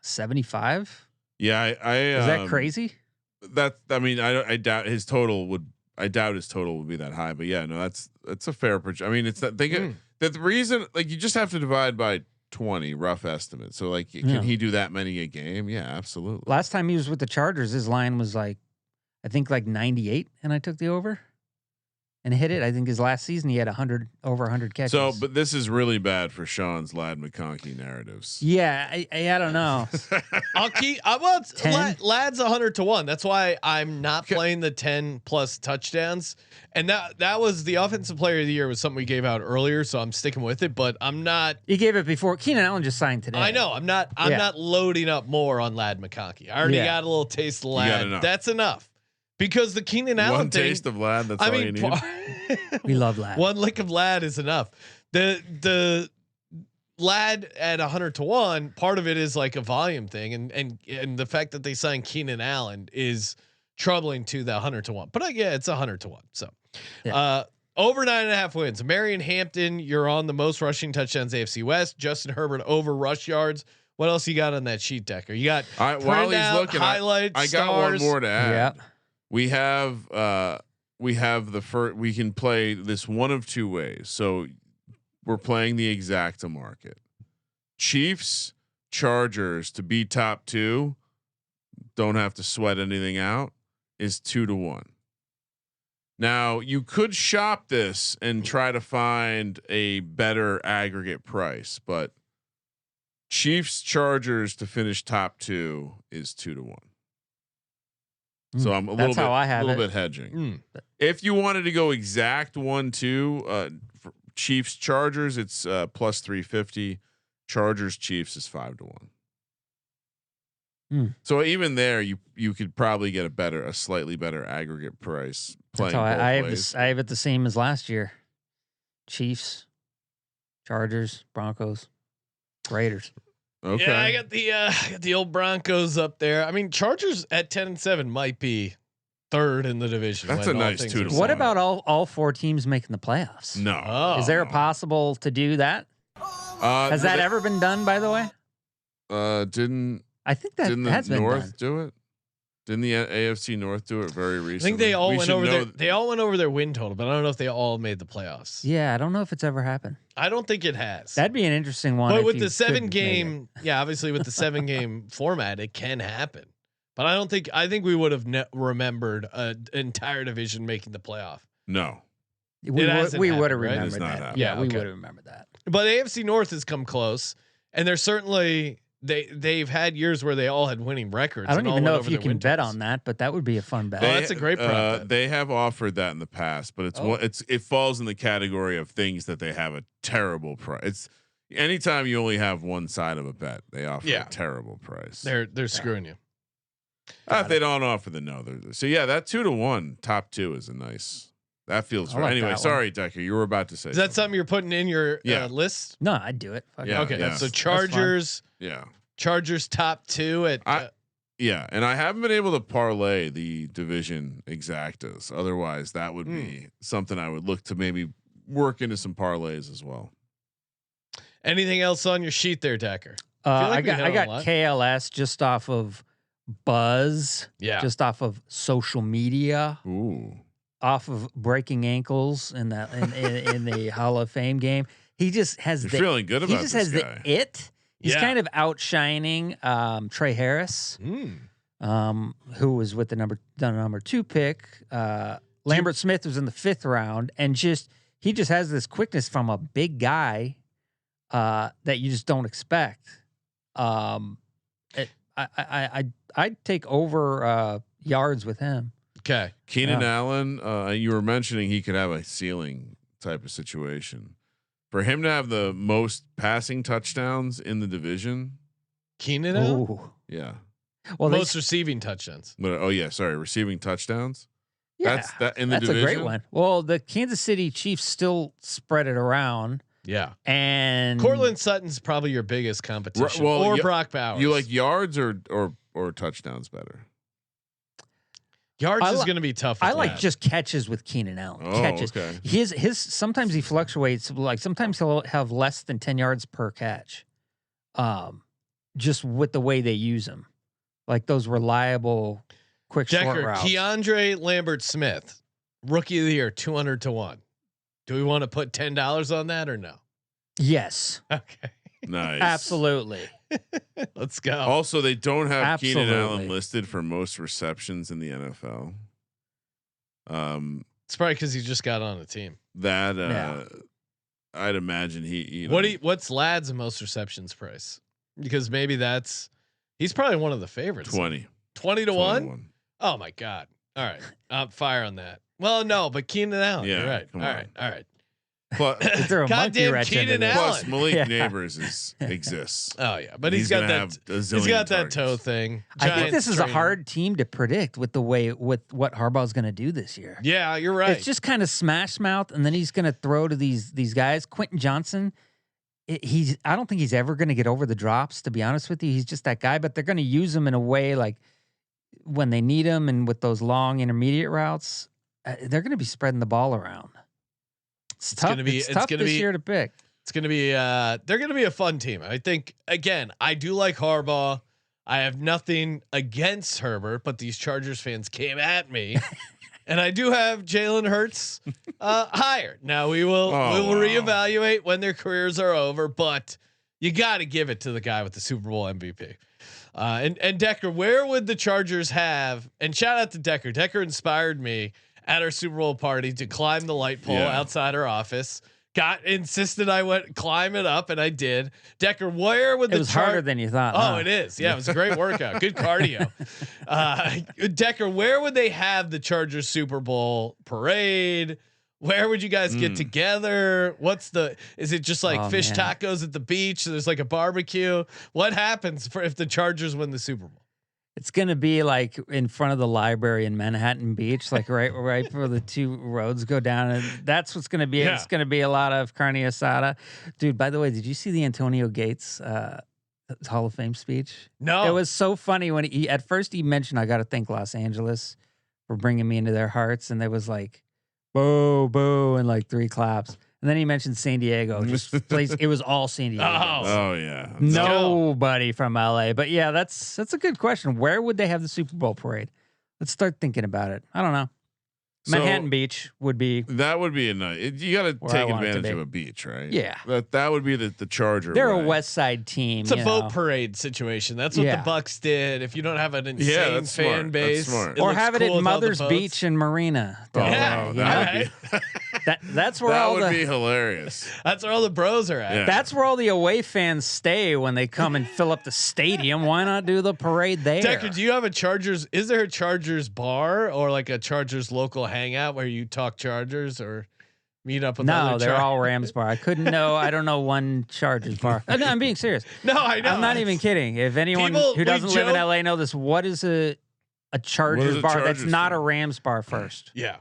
75. Yeah, is that crazy? I doubt his total would. I doubt his total would be that high. But yeah, no, that's a fair projection. I mean, it's that they get that the reason, like, you just have to divide by 20, rough estimate. So, like, can he do that many a game? Yeah, absolutely. Last time he was with the Chargers, his line was like, I think like 98, and I took the over and hit it. I think his last season he had over 100 catches. So, but this is really bad for Sean's Ladd McConkey narratives. Yeah, I don't know. Ladd's 100 to 1. That's why I'm not playing the 10+ touchdowns. And that was the offensive player of the year was something we gave out earlier, so I'm sticking with it. But I'm not. You gave it before. Keenan Allen just signed today. I know. I'm not loading up more on Ladd McConkey. I already got a little taste of Ladd. That's enough. Because the Keenan Allen thing, taste of Ladd, that's all you need. We love Ladd. One lick of Ladd is enough. The Ladd at 100 to 1, part of it is like a volume thing, and the fact that they signed Keenan Allen is troubling to the 100 to 1. But yeah, it's 100 to 1. So over 9.5 wins. Marion Hampton, you're on the most rushing touchdowns AFC West. Justin Herbert over rush yards. What else you got on that sheet, Decker? You got while he's looking, highlights. I got one more to add. Yeah. We have the first. We can play this one of two ways. So we're playing the exacta market. Chiefs, Chargers to be top 2. Don't have to sweat anything out. Is 2 to 1. Now you could shop this and try to find a better aggregate price, but Chiefs, Chargers to finish top 2 is 2 to 1. So I'm a little bit hedging. If you wanted to go exact 1-2, Chiefs Chargers, it's plus 350. Chargers Chiefs is 5 to 1. So even there, you could probably get a slightly better aggregate price. Playing I have it the same as last year. Chiefs, Chargers, Broncos, Raiders. Okay. Yeah, I got the old Broncos up there. I mean, Chargers at 10-7 might be 3rd in the division. That's a nice 2 to 1. What about all 4 teams making the playoffs? No. Is there a possible to do that? Has that ever been done, by the way? Didn't I think that didn't has the been North done. do it? Didn't the AFC North do it very recently? I think they all went over their. They all went over their win total, but I don't know if they all made the playoffs. Yeah, I don't know if it's ever happened. I don't think it has. That'd be an interesting one. But with the 7-game, obviously with the 7-game format, it can happen. But I don't think. I think we would have remembered an entire division making the playoff. No, we would have remembered that. Happened. Yeah, we would have remembered that. But AFC North has come close, and they're certainly. They've had years where they all had winning records. I don't even know if you can bet on that, but that would be a fun bet. That's a great prop. They have offered that in the past, but it falls in the category of things that they have a terrible price. It's anytime you only have one side of a bet, they offer a terrible price. They're screwing you. If they don't offer the no, so that 2-1 top 2 is a nice. That feels right. Anyway, sorry, Decker, you were about to say. Is that something you're putting in your list? No, I'd do it. Okay, so Chargers. Yeah. Chargers top 2 at. And I haven't been able to parlay the division exactas. Otherwise, that would be something I would look to maybe work into some parlays as well. Anything else on your sheet there, Decker? I got KLS just off of buzz. Yeah. Just off of social media. Ooh. Off of breaking ankles in the Hall of Fame game. He just has feeling good about this guy. He just has the it. He's kind of outshining Trey Harris, who was with the number 2 pick. Lambert Smith was in the 5th round, and he just has this quickness from a big guy that you just don't expect. I'd take over yards with him. Okay, Keenan Allen. You were mentioning he could have a ceiling type of situation. For him to have the most passing touchdowns in the division, Keenan Allen? Yeah. Well, most receiving touchdowns. Receiving touchdowns. Yeah, that's in the division. That's a great one. Well, the Kansas City Chiefs still spread it around. Yeah, and Cortland Sutton's probably your biggest competition, or Brock Bowers. You like yards or touchdowns better? Yards is going to be tough. I like just catches with Keenan Allen. Catches. Okay. His sometimes he fluctuates. Like sometimes he'll have less than 10 yards per catch. Just with the way they use him, like those reliable, quick short routes. Keandre Lambert Smith, rookie of the year, 200 to 1. Do we want to put $10 on that or no? Yes. Okay. Nice. Absolutely. Let's go. Also, they don't have Keenan Allen listed for most receptions in the NFL. It's probably because he just got on the team. I'd imagine he. What's Ladd's most receptions price? Because maybe he's probably one of the favorites. 20 to 1. Oh my God! All right, I'm fire on that. Well, no, but Keenan Allen. Yeah, you're right. All right. Plus, is there a monkey wrench into this? Plus Malik Neighbors exists. Oh yeah, but he's got that toe thing. I think this is a hard team to predict with what Harbaugh's going to do this year. Yeah, you're right. It's just kind of smash mouth, and then he's going to throw to these guys. Quentin Johnson, I don't think he's ever going to get over the drops. To be honest with you, he's just that guy. But they're going to use him in a way like when they need him, and with those long intermediate routes, they're going to be spreading the ball around. It's tough this year to pick. It's going to be they're going to be a fun team. I think again, I do like Harbaugh. I have nothing against Herbert, but these Chargers fans came at me. And I do have Jalen Hurts higher. Now we will reevaluate when their careers are over, but you got to give it to the guy with the Super Bowl MVP. And Decker, where would the Chargers have? And shout out to Decker. Decker inspired me at our Super Bowl party to climb the light pole outside our office. Insisted I went climb it up, and I did. Decker, where would it was harder than you thought? Oh, it is. Yeah, it was a great workout. Good cardio. Decker, where would they have the Chargers Super Bowl parade? Where would you guys get together? Is it just like fish tacos at the beach? There's like a barbecue. What happens if the Chargers win the Super Bowl? It's gonna be like in front of the library in Manhattan Beach, like right where the two roads go down, and that's what's gonna be. Yeah. It's gonna be a lot of carne asada, dude. By the way, did you see the Antonio Gates Hall of Fame speech? No, it was so funny when at first he mentioned, "I got to thank Los Angeles for bringing me into their hearts," and there was like, "Boo, boo," and like 3 claps. And then he mentioned San Diego. Just place. It was all San Diego. Oh yeah. Nobody from LA. But yeah, that's a good question. Where would they have the Super Bowl parade? Let's start thinking about it. I don't know. Manhattan Beach would be. That would be a nice. You got to take advantage of a beach, right? Yeah. That would be the Charger. They're way. a West Side team. It's a boat parade situation. That's what the Bucks did. If you don't have an insane fan base, or have it at Mother's Beach and Marina. That's where that would be hilarious. That's where all the bros are at. Yeah. That's where all the away fans stay when they come and fill up the stadium. Why not do the parade there? Decker, do you have a Chargers? Is there a Chargers bar or like a Chargers local hangout where you talk Chargers or meet up with? No, they're all Rams bar. I don't know one Chargers bar. No, I'm being serious. No, I know. I'm not even kidding. If anyone who doesn't live in LA know this, what is a Chargers bar that's not a Rams bar first? Yeah.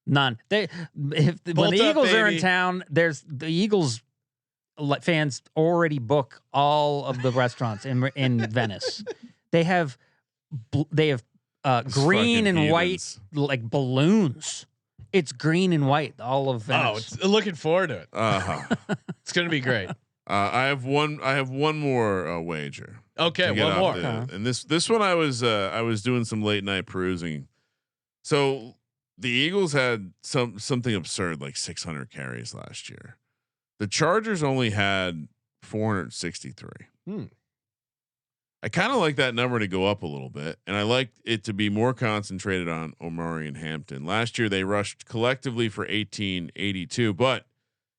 None. When the Eagles are in town, there's the Eagles fans already book all of the restaurants in Venice. They have green and white like balloons. It's green and white, all of Venice. Oh, looking forward to it. It's gonna be great. I have one more wager. Okay, one more. And this one I was doing some late night perusing. So the Eagles had something absurd like 600 carries last year. The Chargers only had 463. I kind of like that number to go up a little bit, and I like it to be more concentrated on Omari and Hampton. Last year they rushed collectively for 1882, but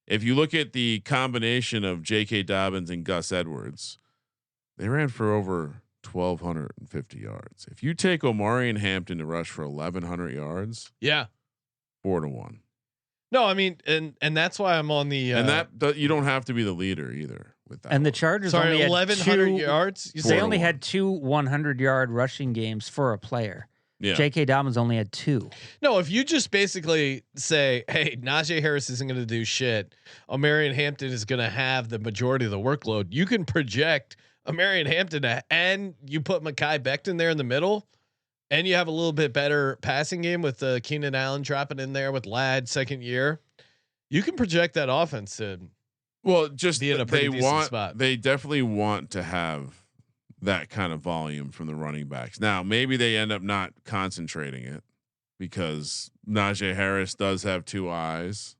if you look at the combination of J.K. Dobbins and Gus Edwards, they ran for over 1,250 yards. If you take Omari and Hampton to rush for 1,100 yards, 4-1. No, I mean, and that's why I'm on the. And that you don't have to be the leader either with that. And the Chargers only had 1,100 yards. They only had 2 100-yard rushing games for a player. Yeah. J.K. Dobbins only had 2. No, if you just basically say, "Hey, Najee Harris isn't going to do shit. Omarion Hampton is going to have the majority of the workload," you can project Omarion Hampton and you put Mekhi Becton there in the middle. And you have a little bit better passing game with Keenan Allen dropping in there with Ladd second year. You can project that offense to just be in a pretty decent spot. They definitely want to have that kind of volume from the running backs. Now, maybe they end up not concentrating it because Najee Harris does have 2 eyes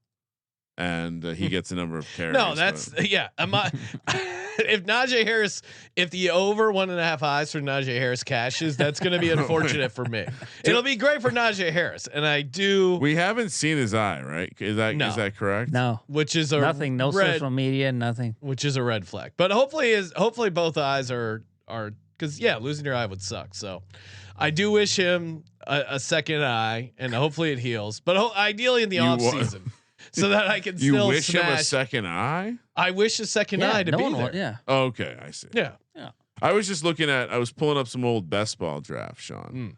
and he gets a number of carries. No, that's if Najee Harris, if the over 1.5 eyes for Najee Harris cashes, that's going to be unfortunate for me. It'll be great for Najee Harris, and I do. We haven't seen his eye, right? Is that correct? No, which is a nothing. No social media, nothing. Which is a red flag. But hopefully both eyes are because losing your eye would suck. So I do wish him a second eye, and hopefully it heals. But ideally in the off season. So that I can still wish him a second eye. I wish a second eye to be there. Okay, I see. Yeah. I was just I was pulling up some old best ball drafts, Sean.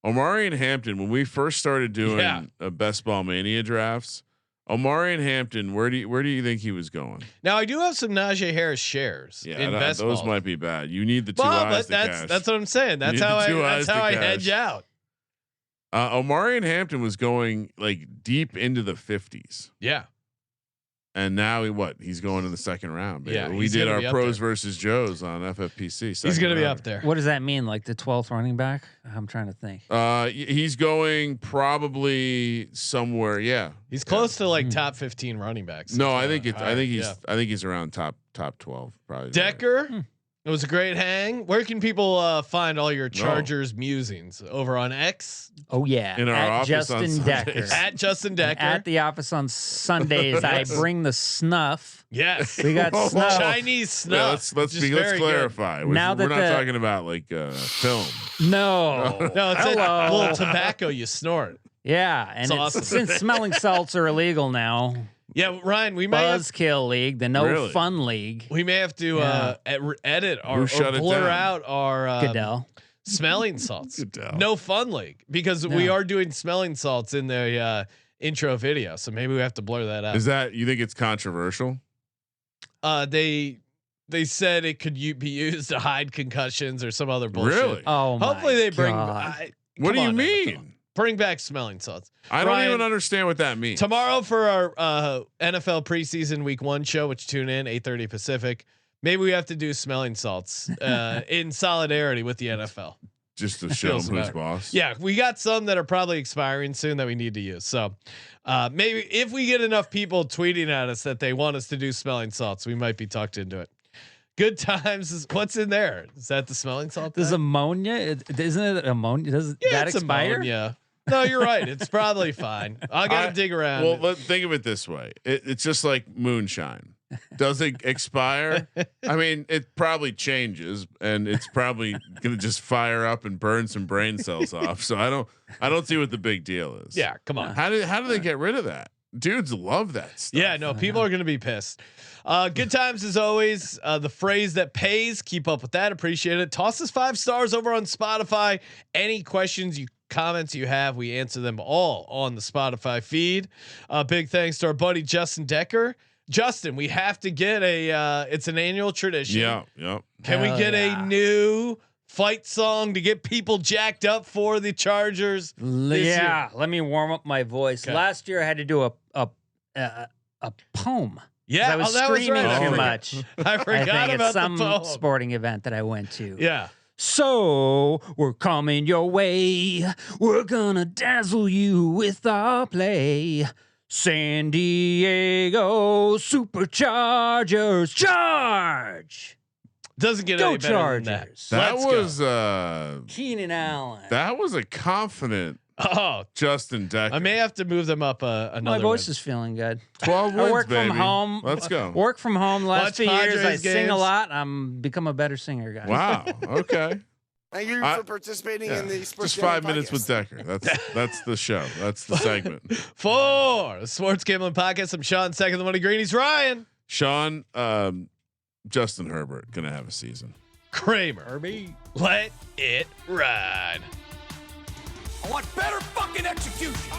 Omari and Hampton, when we first started doing best ball mania drafts, Omari and Hampton, where do you think he was going? Now I do have some Najee Harris shares. Yeah, in best those ball. Might be bad. You need the 2 eyes. But that's what I'm saying. That's how I hedge out. Omari and Hampton was going like deep into the 50s. Yeah. And now he's going in the second round. Baby. Yeah. We did our pros versus Joes on FFPC. He's going to be up there. What does that mean? Like the 12th running back? I'm trying to think. He's going probably somewhere. Yeah. He's close to like top 15 running backs. No, I think he's around top 12 probably. Decker. It was a great hang. Where can people find all your Chargers musings? Over on X? Oh yeah, in our office Justin on Decker. At Justin Decker. At the office on Sundays, I bring the snuff. Yes, we got snuff. Chinese snuff. Let's clarify. We're not talking about like film. No, it's a little tobacco you snort. Yeah, and awesome. Since smelling salts are illegal now. Yeah, Ryan, we may Buzzkill League, the No Fun League. We may have to edit or blur out our Goodell smelling salts. No Fun League because we are doing smelling salts in the intro video, so maybe we have to blur that out. Is that you think it's controversial? They said it could be used to hide concussions or some other bullshit. Really? Oh, hopefully they bring. What do you mean? Bring back smelling salts. I don't even understand what that means. Tomorrow for our NFL preseason week 1 show, which tune in 8:30 Pacific. Maybe we have to do smelling salts in solidarity with the NFL. Just to show them who's boss. Yeah, we got some that are probably expiring soon that we need to use. So maybe if we get enough people tweeting at us that they want us to do smelling salts, we might be tucked into it. Good times. What's in there? Is that the smelling salt? Does ammonia? Isn't it ammonia? Does that expire? Yeah. No, you're right. It's probably fine. I gotta dig around. Well, think of it this way: it's just like moonshine. Does it expire? I mean, it probably changes, and it's probably gonna just fire up and burn some brain cells off. So I don't see what the big deal is. Yeah, come on. How do they get rid of that? Dudes love that stuff. Yeah, no, people are gonna be pissed. Good times as always. The phrase that pays. Keep up with that. Appreciate it. Toss us 5 stars over on Spotify. Any questions comments you have, we answer them all on the Spotify feed. Big thanks to our buddy Justin Decker. Justin, we have to get it's an annual tradition. Yeah. Can we get a new fight song to get people jacked up for the Chargers? Yeah, let me warm up my voice. Okay. Last year I had to do a poem. Yeah, I was screaming too much. I forgot about some the poem. Sporting event that I went to. Yeah. So we're coming your way. We're gonna dazzle you with our play. San Diego Superchargers charge. Doesn't get any better Chargers. than that. That was Keenan Allen. That was a confident Justin Decker. I may have to move them up another. My voice is feeling good. 12 wins, I work baby. from home. Let's go. Work from home. Last few years, I sing a games. lot. I'm become a better singer, guys. Wow. Okay. Thank you for participating in the Sports Just 5 Gambling minutes Podcast. with Decker. That's the show. That's the segment. For the Sports Gambling Podcast, I'm Sean. Second, the Money Green. He's Ryan. Sean, Justin Herbert gonna have a season. Kramer. Herbie. Let it ride. I want better fucking execution.